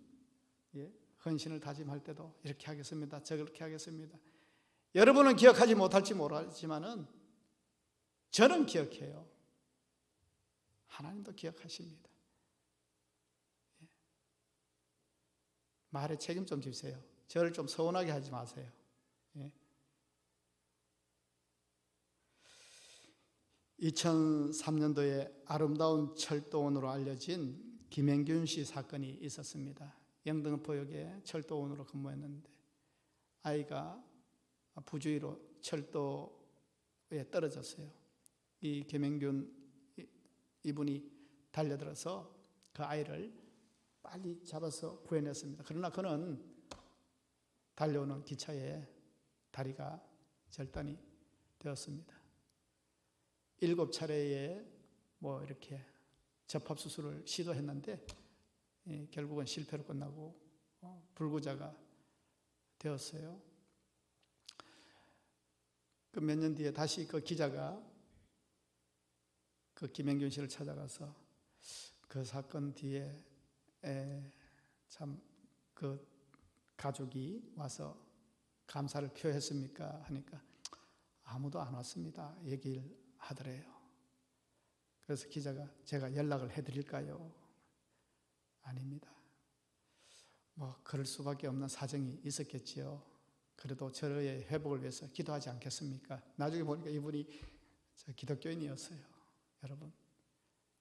Speaker 1: 헌신을 다짐할 때도 이렇게 하겠습니다, 저렇게 하겠습니다. 여러분은 기억하지 못할지 모르지만은 저는 기억해요. 하나님도 기억하십니다. 말에 책임 좀 지세요. 저를 좀 서운하게 하지 마세요. 2003년도에 아름다운 철도원으로 알려진 김행균 씨 사건이 있었습니다. 영등포역에 철도원으로 근무했는데 아이가 부주의로 철도에 떨어졌어요. 이 김행균 이분이 달려들어서 그 아이를 빨리 잡아서 구해냈습니다. 그러나 그는 달려오는 기차에 다리가 절단이 되었습니다. 7차례에 이렇게 접합수술을 시도했는데 결국은 실패로 끝나고 불구자가 되었어요. 그 몇 년 뒤에 다시 그 기자가 그 김행균 씨를 찾아가서 그 사건 뒤에 참 그 가족이 와서 감사를 표했습니까? 하니까 아무도 안 왔습니다. 얘기를 하더래요. 그래서 기자가 제가 연락을 해드릴까요? 아닙니다. 그럴 수밖에 없는 사정이 있었겠지요. 그래도 저의 회복을 위해서 기도하지 않겠습니까? 나중에 보니까 이분이 기독교인이었어요. 여러분,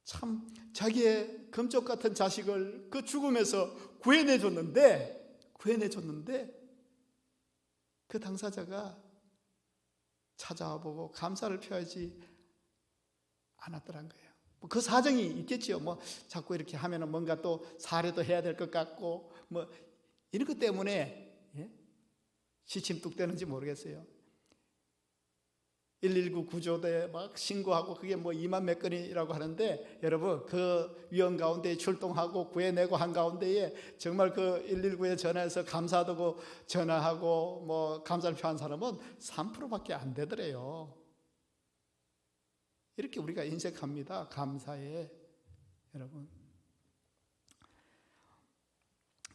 Speaker 1: 참 자기의 금쪽 같은 자식을 그 죽음에서 구해내줬는데 그 당사자가 찾아와 보고 감사를 표하지 않았더란 거예요. 그 사정이 있겠지요. 자꾸 이렇게 하면은 뭔가 또 사례도 해야 될 것 같고 이런 것 때문에 시침뚝대는지 모르겠어요. 119 구조대에 막 신고하고 그게 2만 몇 건이라고 하는데 여러분 그 위험 가운데 출동하고 구해내고 한 가운데에 정말 그 119에 전화해서 감사하다고 전화하고 감사를 표한 사람은 3%밖에 안 되더래요. 이렇게 우리가 인색합니다. 감사에. 여러분,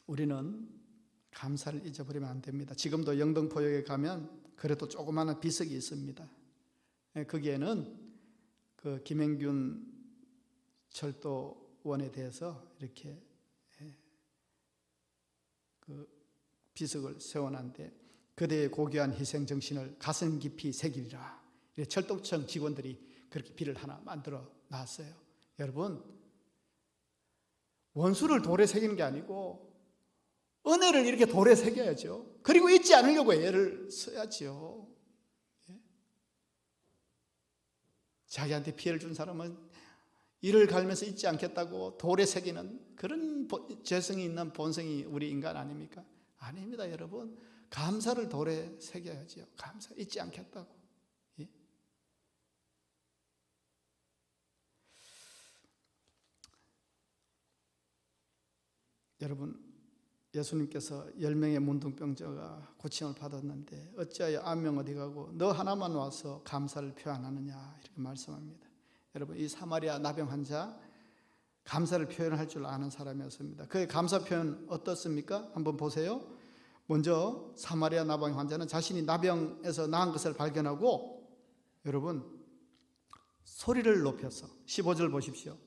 Speaker 1: 우리는 감사를 잊어버리면 안 됩니다. 지금도 영등포역에 가면 그래도 조그마한 비석이 있습니다. 거기에는 그 김행균 철도원에 대해서 이렇게 그 비석을 세워놨는데 그대의 고귀한 희생 정신을 가슴 깊이 새기리라. 철도청 직원들이 그렇게 비를 하나 만들어 놨어요. 여러분, 원수를 돌에 새기는 게 아니고 은혜를 이렇게 돌에 새겨야죠. 그리고 잊지 않으려고 애를 써야죠. 자기한테 피해를 준 사람은 이를 갈면서 잊지 않겠다고 돌에 새기는 그런 죄성이 있는 본성이 우리 인간 아닙니까? 아닙니다, 여러분. 감사를 돌에 새겨야죠. 감사, 잊지 않겠다고. 예? 여러분, 예수님께서 10명의 문둥병자가 고침을 받았는데 어찌하여 9명 어디 가고 너 하나만 와서 감사를 표 안 하느냐 이렇게 말씀합니다. 여러분, 이 사마리아 나병 환자 감사를 표현할 줄 아는 사람이었습니다. 그의 감사 표현 어떻습니까? 한번 보세요. 먼저 사마리아 나병 환자는 자신이 나병에서 나은 것을 발견하고 여러분 소리를 높여서 15절 보십시오.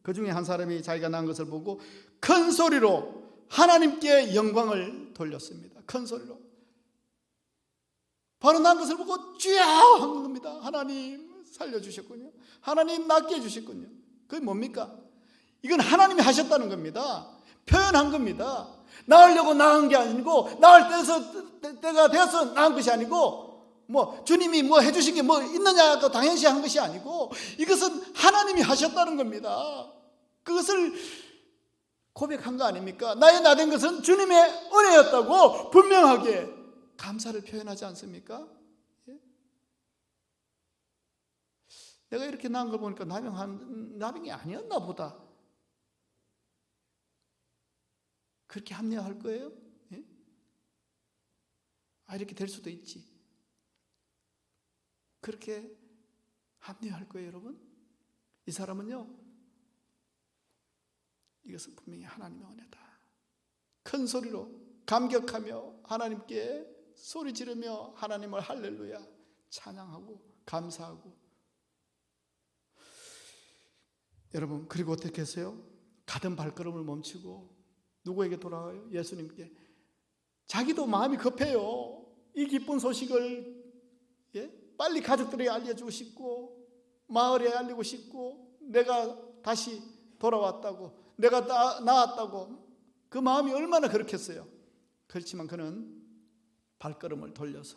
Speaker 1: 그 중에 한 사람이 자기가 나은 것을 보고 큰 소리로 하나님께 영광을 돌렸습니다. 큰 소리로. 바로 난 것을 보고 주야 한 겁니다. 하나님 살려주셨군요. 하나님 낫게 해주셨군요. 그게 뭡니까? 이건 하나님이 하셨다는 겁니다. 표현한 겁니다. 나으려고 나은 게 아니고 나을 때가 되어서 나은 것이 아니고 주님이 해주신 게 있느냐고 당연시 한 것이 아니고 이것은 하나님이 하셨다는 겁니다. 그것을 고백한 거 아닙니까? 나의 나된 것은 주님의 은혜였다고 분명하게 감사를 표현하지 않습니까? 예? 내가 이렇게 나은 걸 보니까 나병이 아니었나 보다. 그렇게 합리화할 거예요? 예? 이렇게 될 수도 있지. 그렇게 합리화할 거예요, 여러분? 이 사람은요, 이것은 분명히 하나님의 은혜다. 큰 소리로 감격하며 하나님께 소리 지르며 하나님을 할렐루야 찬양하고 감사하고. 여러분, 그리고 어떻게 했어요? 가던 발걸음을 멈추고 누구에게 돌아와요? 예수님께. 자기도 마음이 급해요. 이 기쁜 소식을 빨리 가족들에게 알려주고 싶고 마을에 알리고 싶고 내가 다시 돌아왔다고, 내가 나았다고 그 마음이 얼마나 그렇겠어요. 그렇지만 그는 발걸음을 돌려서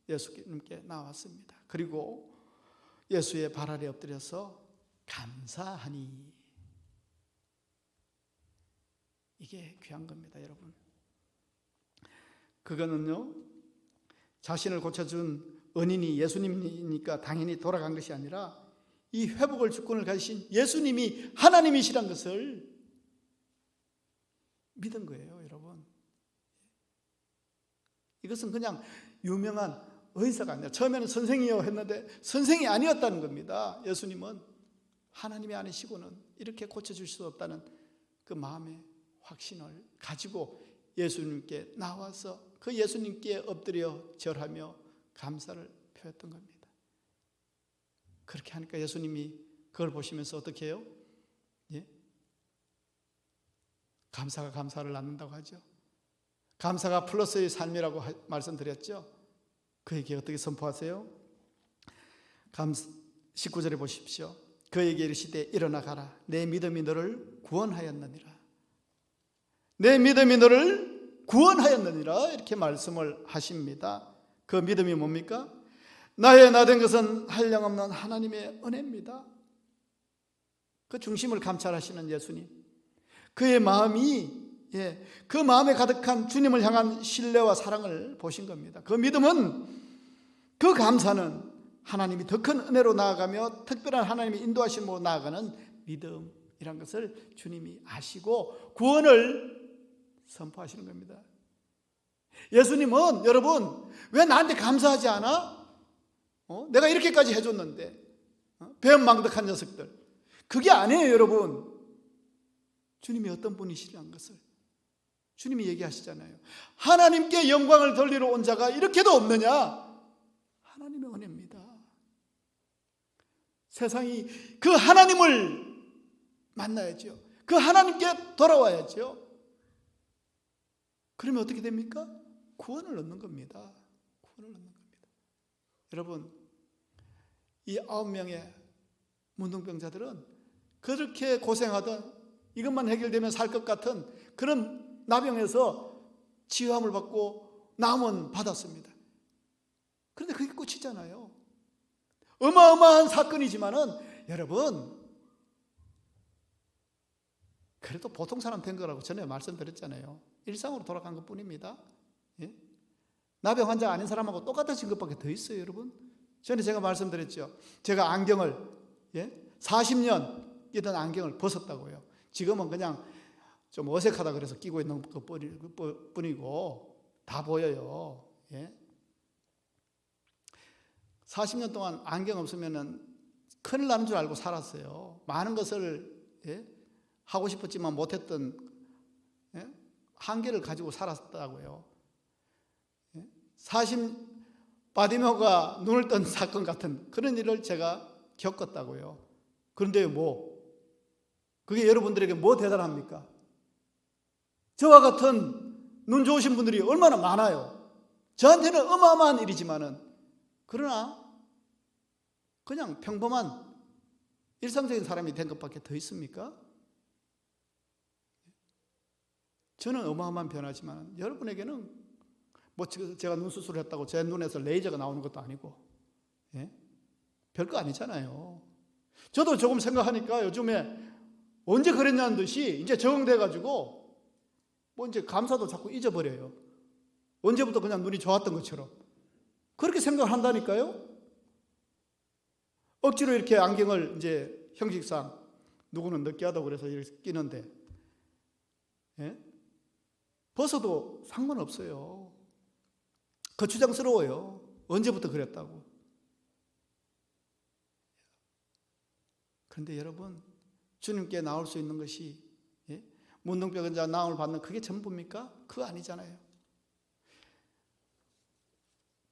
Speaker 1: 예수님께 나왔습니다. 그리고 예수의 발 아래 엎드려서 감사하니. 이게 귀한 겁니다, 여러분. 그거는요, 자신을 고쳐준 은인이 예수님이니까 당연히 돌아간 것이 아니라 이 회복을 주권을 가지신 예수님이 하나님이시란 것을 믿은 거예요, 여러분. 이것은 그냥 유명한 의사가 아니라, 처음에는 선생이요 했는데 선생이 아니었다는 겁니다. 예수님은 하나님이 아니시고는 이렇게 고쳐줄 수 없다는 그 마음의 확신을 가지고 예수님께 나와서 그 예수님께 엎드려 절하며 감사를 표했던 겁니다. 그렇게 하니까 예수님이 그걸 보시면서 어떻게 해요? 예? 감사가 감사를 낳는다고 하죠. 감사가 플러스의 삶이라고 말씀드렸죠. 그에게 어떻게 선포하세요? 19절에 보십시오. 그에게 이르시되 일어나 가라. 내 믿음이 너를 구원하였느니라. 내 믿음이 너를 구원하였느니라. 이렇게 말씀을 하십니다. 그 믿음이 뭡니까? 나의 나된 것은 한량없는 하나님의 은혜입니다. 그 중심을 감찰하시는 예수님, 그의 마음이, 그 마음에 가득한 주님을 향한 신뢰와 사랑을 보신 겁니다. 그 믿음은, 그 감사는 하나님이 더 큰 은혜로 나아가며 특별한 하나님의 인도하심으로 나아가는 믿음이란 것을 주님이 아시고 구원을 선포하시는 겁니다. 예수님은, 여러분, 왜 나한테 감사하지 않아? 내가 이렇게까지 해줬는데, 배은망덕한 녀석들. 그게 아니에요, 여러분. 주님이 어떤 분이시라는 것을 주님이 얘기하시잖아요. 하나님께 영광을 돌리러 온 자가 이렇게도 없느냐? 하나님의 은혜입니다. 세상이 그 하나님을 만나야죠. 그 하나님께 돌아와야죠. 그러면 어떻게 됩니까? 구원을 얻는 겁니다. 구원을 얻는 겁니다. 여러분, 이 9명의 문둥병자들은 그렇게 고생하던, 이것만 해결되면 살 것 같은 그런 나병에서 치유함을 받고 나음은 받았습니다. 그런데 그게 끝이잖아요. 어마어마한 사건이지만은, 여러분, 그래도 보통 사람 된 거라고 전에 말씀드렸잖아요. 일상으로 돌아간 것 뿐입니다. 예? 나병 환자 아닌 사람하고 똑같아진 것밖에 더 있어요, 여러분. 전에 제가 말씀드렸죠. 제가 안경을 40년 끼던 안경을 벗었다고요. 지금은 그냥 좀 어색하다 그래서 끼고 있는 것 뿐이고 다 보여요. 40년 동안 안경 없으면 큰일 나는 줄 알고 살았어요. 많은 것을 하고 싶었지만 못했던 한계를 가지고 살았다고요. 바디메오가 눈을 뜬 사건 같은 그런 일을 제가 겪었다고요. 그런데 그게 여러분들에게 뭐 대단합니까? 저와 같은 눈 좋으신 분들이 얼마나 많아요. 저한테는 어마어마한 일이지만은, 그러나 그냥 평범한 일상적인 사람이 된 것밖에 더 있습니까? 저는 어마어마한 변화지만 여러분에게는 제가 눈 수술을 했다고 제 눈에서 레이저가 나오는 것도 아니고 별거 아니잖아요. 저도 조금 생각하니까 요즘에 언제 그랬냐는 듯이 이제 적응돼가지고 이제 감사도 자꾸 잊어버려요. 언제부터 그냥 눈이 좋았던 것처럼 그렇게 생각한다니까요. 억지로 이렇게 안경을 이제 형식상 누구는 느끼하다고 그래서 이렇게 끼는데 벗어도 상관없어요. 거추장스러워요. 언제부터 그랬다고. 그런데 여러분, 주님께 나올 수 있는 것이 문둥병자 나음을 받는 그게 전부입니까? 그거 아니잖아요.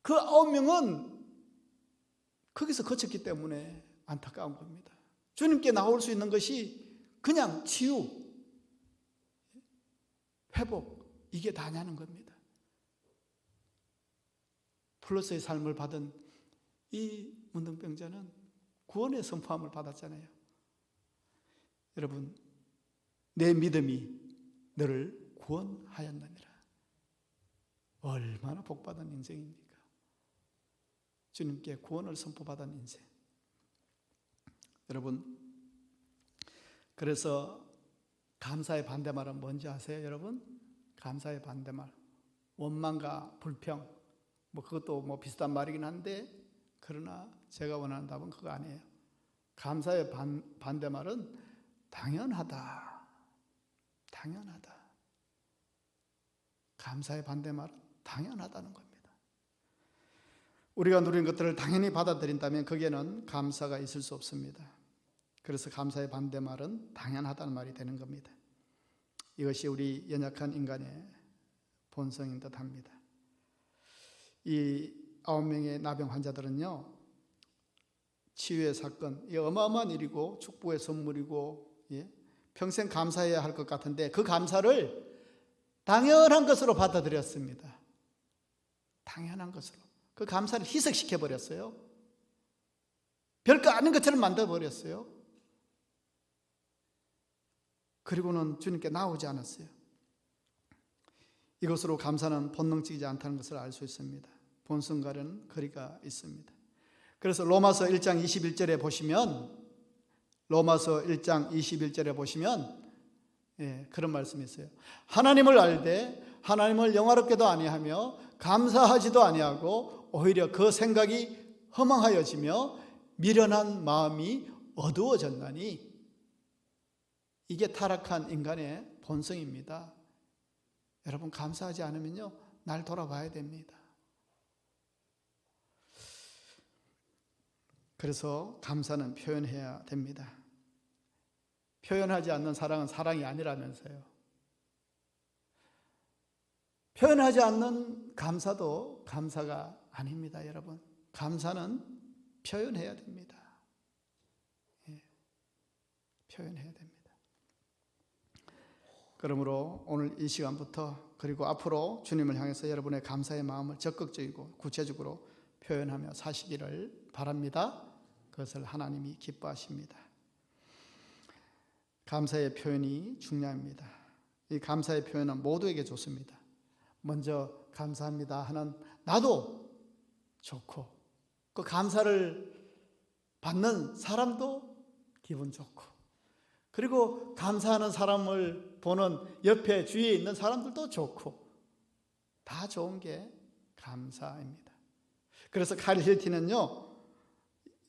Speaker 1: 그 9명은 거기서 거쳤기 때문에 안타까운 겁니다. 주님께 나올 수 있는 것이 그냥 치유, 회복, 이게 다냐는 겁니다. 플러스의 삶을 받은 이 문둥병자는 구원의 선포함을 받았잖아요. 여러분, 내 믿음이 너를 구원하였느니라. 얼마나 복받은 인생입니까? 주님께 구원을 선포받은 인생. 여러분, 그래서 감사의 반대말은 뭔지 아세요, 여러분? 감사의 반대말, 원망과 불평, 그것도 비슷한 말이긴 한데, 그러나 제가 원하는 답은 그거 아니에요. 감사의 반대말은 당연하다. 당연하다. 감사의 반대말은 당연하다는 겁니다. 우리가 누린 것들을 당연히 받아들인다면 거기에는 감사가 있을 수 없습니다. 그래서 감사의 반대말은 당연하다는 말이 되는 겁니다. 이것이 우리 연약한 인간의 본성인 듯합니다. 이 9명의 나병 환자들은요, 치유의 사건, 이 어마어마한 일이고 축복의 선물이고, 평생 감사해야 할 것 같은데 그 감사를 당연한 것으로 받아들였습니다. 당연한 것으로. 그 감사를 희석시켜 버렸어요. 별거 아닌 것처럼 만들어 버렸어요. 그리고는 주님께 나오지 않았어요. 이것으로 감사는 본능적이지 않다는 것을 알 수 있습니다. 본성과는 거리가 있습니다. 그래서 로마서 1장 21절에 보시면, 로마서 1장 21절에 보시면 그런 말씀이 있어요. 하나님을 알되 하나님을 영화롭게도 아니하며 감사하지도 아니하고 오히려 그 생각이 허망하여지며 미련한 마음이 어두워졌나니. 이게 타락한 인간의 본성입니다. 여러분, 감사하지 않으면요, 날 돌아봐야 됩니다. 그래서 감사는 표현해야 됩니다. 표현하지 않는 사랑은 사랑이 아니라면서요. 표현하지 않는 감사도 감사가 아닙니다, 여러분. 감사는 표현해야 됩니다. 표현해야 됩니다. 그러므로 오늘 이 시간부터 그리고 앞으로 주님을 향해서 여러분의 감사의 마음을 적극적이고 구체적으로 표현하며 사시기를 바랍니다. 그것을 하나님이 기뻐하십니다. 감사의 표현이 중요합니다. 이 감사의 표현은 모두에게 좋습니다. 먼저 감사합니다 하는 나도 좋고, 그 감사를 받는 사람도 기분 좋고, 그리고 감사하는 사람을 보는 옆에 주위에 있는 사람들도 좋고, 다 좋은 게 감사입니다. 그래서 카릴 힐티는요,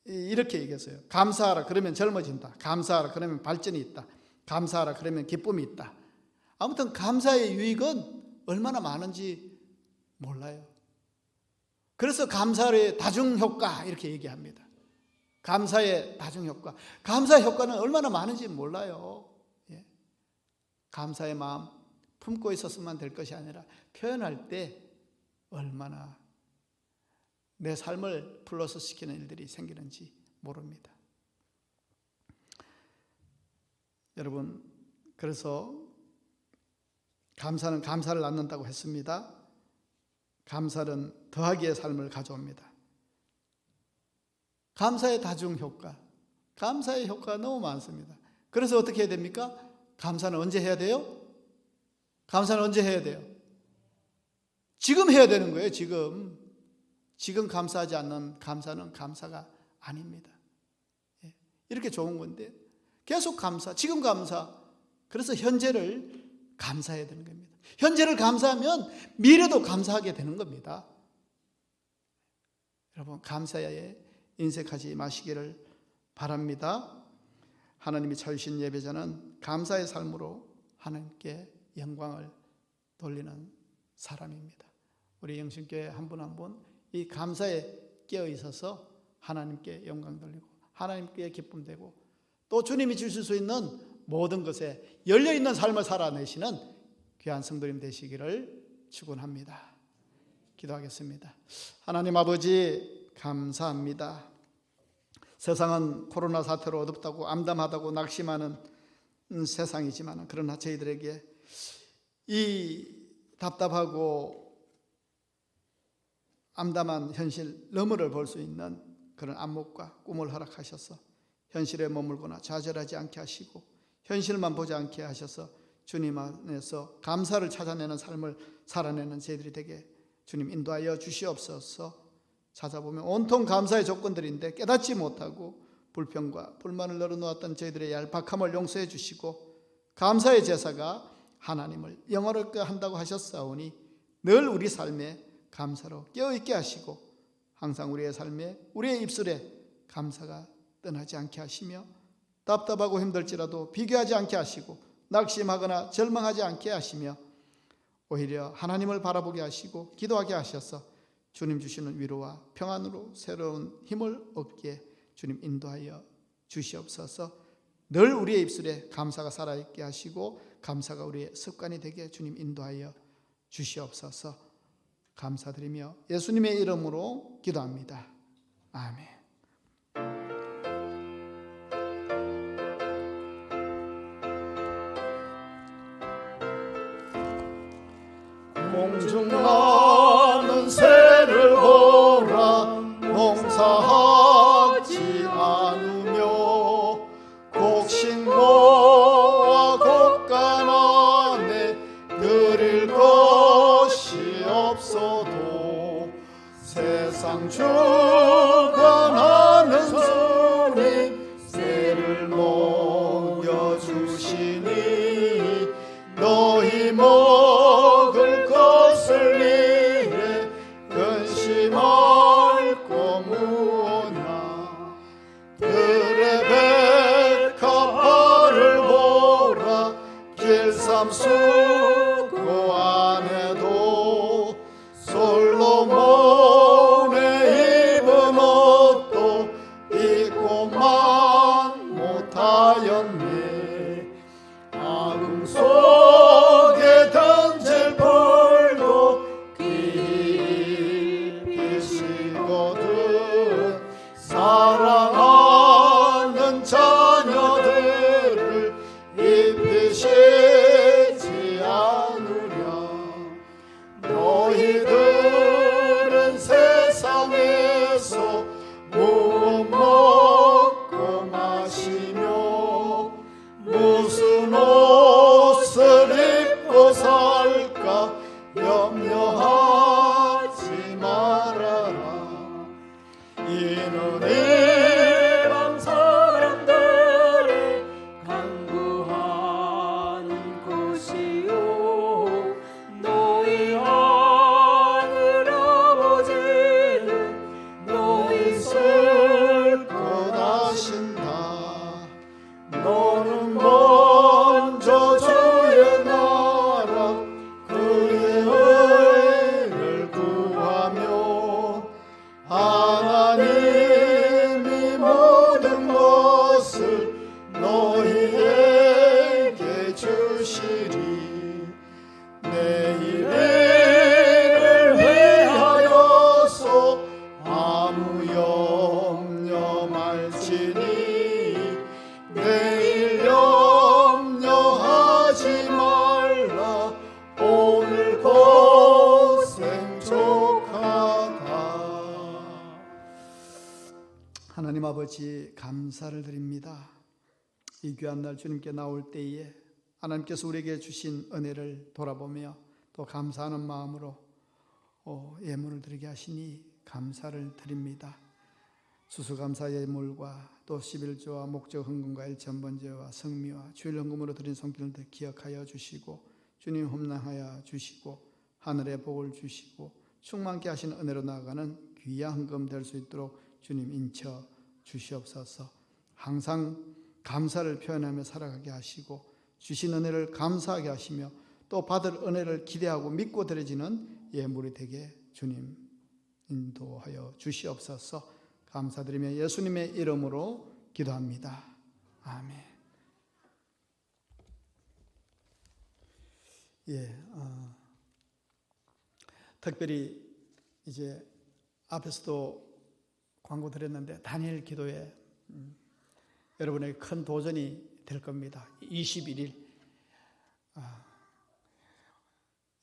Speaker 1: 이렇게 얘기했어요. 감사하라 그러면 젊어진다. 감사하라 그러면 발전이 있다. 감사하라 그러면 기쁨이 있다. 아무튼 감사의 유익은 얼마나 많은지 몰라요. 그래서 감사의 다중효과 이렇게 얘기합니다. 감사의 다중효과. 감사의 효과는 얼마나 많은지 몰라요. 감사의 마음 품고 있었으면 될 것이 아니라 표현할 때 얼마나 내 삶을 플러스 시키는 일들이 생기는지 모릅니다. 여러분, 그래서 감사는 감사를 낳는다고 했습니다. 감사는 더하기의 삶을 가져옵니다. 감사의 다중효과, 감사의 효과가 너무 많습니다. 그래서 어떻게 해야 됩니까? 감사는 언제 해야 돼요? 감사는 언제 해야 돼요? 지금 해야 되는 거예요. 지금 감사하지 않는 감사는 감사가 아닙니다. 이렇게 좋은 건데 계속 감사, 지금 감사. 그래서 현재를 감사해야 되는 겁니다. 현재를 감사하면 미래도 감사하게 되는 겁니다. 여러분, 감사에 인색하지 마시기를 바랍니다. 하나님이 찾으신 예배자는 감사의 삶으로 하나님께 영광을 돌리는 사람입니다. 우리 영신교회 한 분 한 분 이 감사에 깨어 있어서 하나님께 영광 돌리고 하나님께 기쁨 되고 또 주님이 주실 수 있는 모든 것에 열려있는 삶을 살아내시는 귀한 성도님 되시기를 축원합니다. 기도하겠습니다. 하나님 아버지, 감사합니다. 세상은 코로나 사태로 어둡다고 암담하다고 낙심하는 세상이지만, 그러나 저희들에게 이 답답하고 암담한 현실 너머를 볼 수 있는 그런 안목과 꿈을 허락하셔서 현실에 머물거나 좌절하지 않게 하시고 현실만 보지 않게 하셔서 주님 안에서 감사를 찾아내는 삶을 살아내는 저희들이 되게 주님 인도하여 주시옵소서. 찾아보면 온통 감사의 조건들인데 깨닫지 못하고 불평과 불만을 늘어놓았던 저희들의 얄팍함을 용서해 주시고 감사의 제사가 하나님을 영화롭게 한다고 하셨사오니 늘 우리 삶에 감사로 깨어있게 하시고 항상 우리의 삶에 우리의 입술에 감사가 떠나지 않게 하시며 답답하고 힘들지라도 비교하지 않게 하시고 낙심하거나 절망하지 않게 하시며 오히려 하나님을 바라보게 하시고 기도하게 하셔서 주님 주시는 위로와 평안으로 새로운 힘을 얻기에 주님 인도하여 주시옵소서. 늘 우리의 입술에 감사가 살아있게 하시고 감사가 우리의 습관이 되게 주님 인도하여 주시옵소서. 감사드리며 예수님의 이름으로 기도합니다. 아멘. 공중 나는 새를 보라 농사하지 않으며 곡식모와 곡간 안에 드릴 것이 없어도 세상 주관하는 주님 새를 먹여주시니 너희 먹을 것을 위해 근심할 거 무엇냐. 들의 백합화를 보라 길삼수고 안에도 솔로몬의 입은 옷도 입고만 못하였네. 아궁 속에 던질 벌도 깊이시거든 사랑하는 자녀들을 입히시지 않으랴. 너희들은 세상에서 무엇 먹고 마시며 무슨 옷을 입고 살까 염려하지 말아라. 이는 이방 사람들의 간구하는 것이요 너희 하늘 아버지는 너희 슬픔 아신다. 너는 먼저 주의 나라 그의 의를 구하며 하나님이 모든 것을 너희에게 주시리. 내일을 위하여서 아무 염려 말지니 내일 염려하지 말라. 오늘 고생 족하다. 하나님 아버지 감사를 드립니다. 이 귀한 날 주님께 나올 때에 하나님께서 우리에게 주신 은혜를 돌아보며 또 감사하는 마음으로 예물을 드리게 하시니 감사를 드립니다. 수수감사 예물과 또 11조와 목적 헌금과 일천번제와 성미와 주일 헌금으로 드린 손길들 기억하여 주시고 주님 험난하여 주시고 하늘의 복을 주시고 충만케 하시는 은혜로 나아가는 귀한 헌금 될 수 있도록 주님 인쳐 주시옵소서. 항상 감사를 표현하며 살아가게 하시고 주신 은혜를 감사하게 하시며 또 받을 은혜를 기대하고 믿고 드려지는 예물이 되게 주님 인도하여 주시옵소서. 감사드리며 예수님의 이름으로 기도합니다. 아멘. 특별히 이제 앞에서도 광고 드렸는데 다니엘 기도에 여러분에게 큰 도전이 될 겁니다. 21일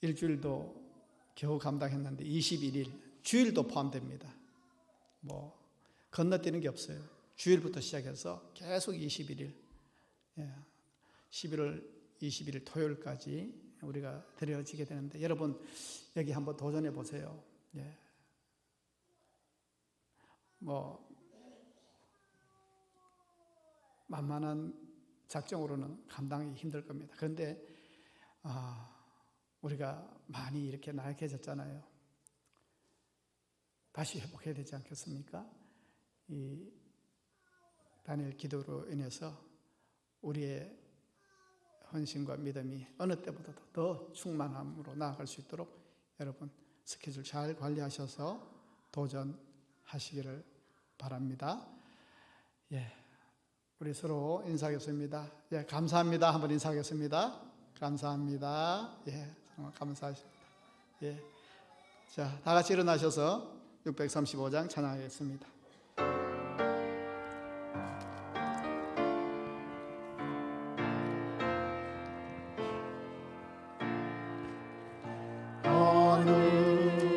Speaker 1: 일주일도 겨우 감당했는데 21일 주일도 포함됩니다. 건너뛰는 게 없어요. 주일부터 시작해서 계속 21일, 11월 21일 토요일까지 우리가 데려지게 되는데 여러분 여기 한번 도전해 보세요. 뭐 만만한 작정으로는 감당하기 힘들 겁니다. 그런데 우리가 많이 이렇게 나약해졌잖아요. 다시 회복해야 되지 않겠습니까? 이 다니엘 기도로 인해서 우리의 헌신과 믿음이 어느 때보다도 더 충만함으로 나아갈 수 있도록 여러분 스케줄 잘 관리하셔서 도전하시기를 바랍니다. 우리 서로 인사하겠습니다. 감사합니다. 한번 인사하겠습니다. 감사합니다. 정말 감사하십니다. 자, 다 같이 일어나셔서 635장 찬양하겠습니다.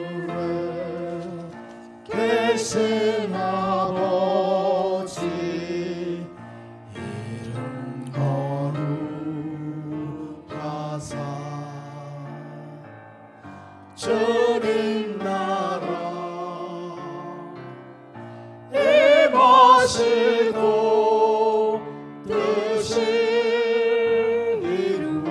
Speaker 1: 하늘에 계신 아버지 이름 거룩하사 주님 나라 임하시고 뜻이 이루어지이다.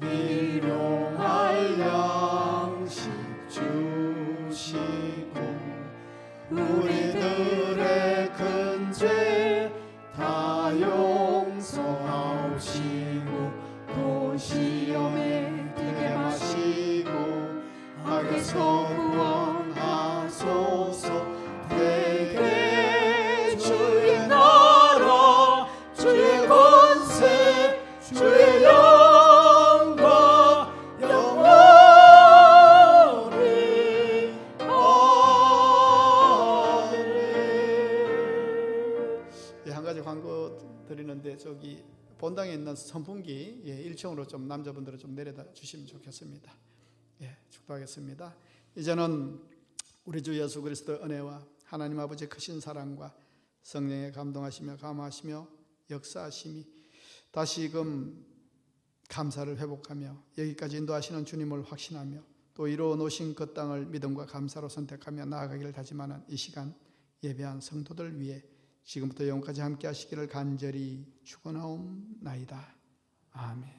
Speaker 1: 일용할 양식 주시고 우리들의 큰 죄 다 용서하시고 또 시험에 들게 마시고 악에서 구원하소서. 되게 주의 나라 주의 권세 주의 영광 영원히 아멘. 한 가지 광고 드리는데 저기 본당에 있는 선풍기 1층으로 좀 남자분들은 좀 내려다 주시면 좋겠습니다. 축도하겠습니다. 이제는 우리 주 예수 그리스도의 은혜와 하나님 아버지의 크신 사랑과 성령의 감동하시며 감화하시며 역사하심이 다시금 감사를 회복하며 여기까지 인도하시는 주님을 확신하며 또 이루어 놓으신 그 땅을 믿음과 감사로 선택하며 나아가기를 다짐하는 이 시간 예배한 성도들 위해 지금부터 영원까지 함께 하시기를 간절히 축원하옵나이다. 아멘.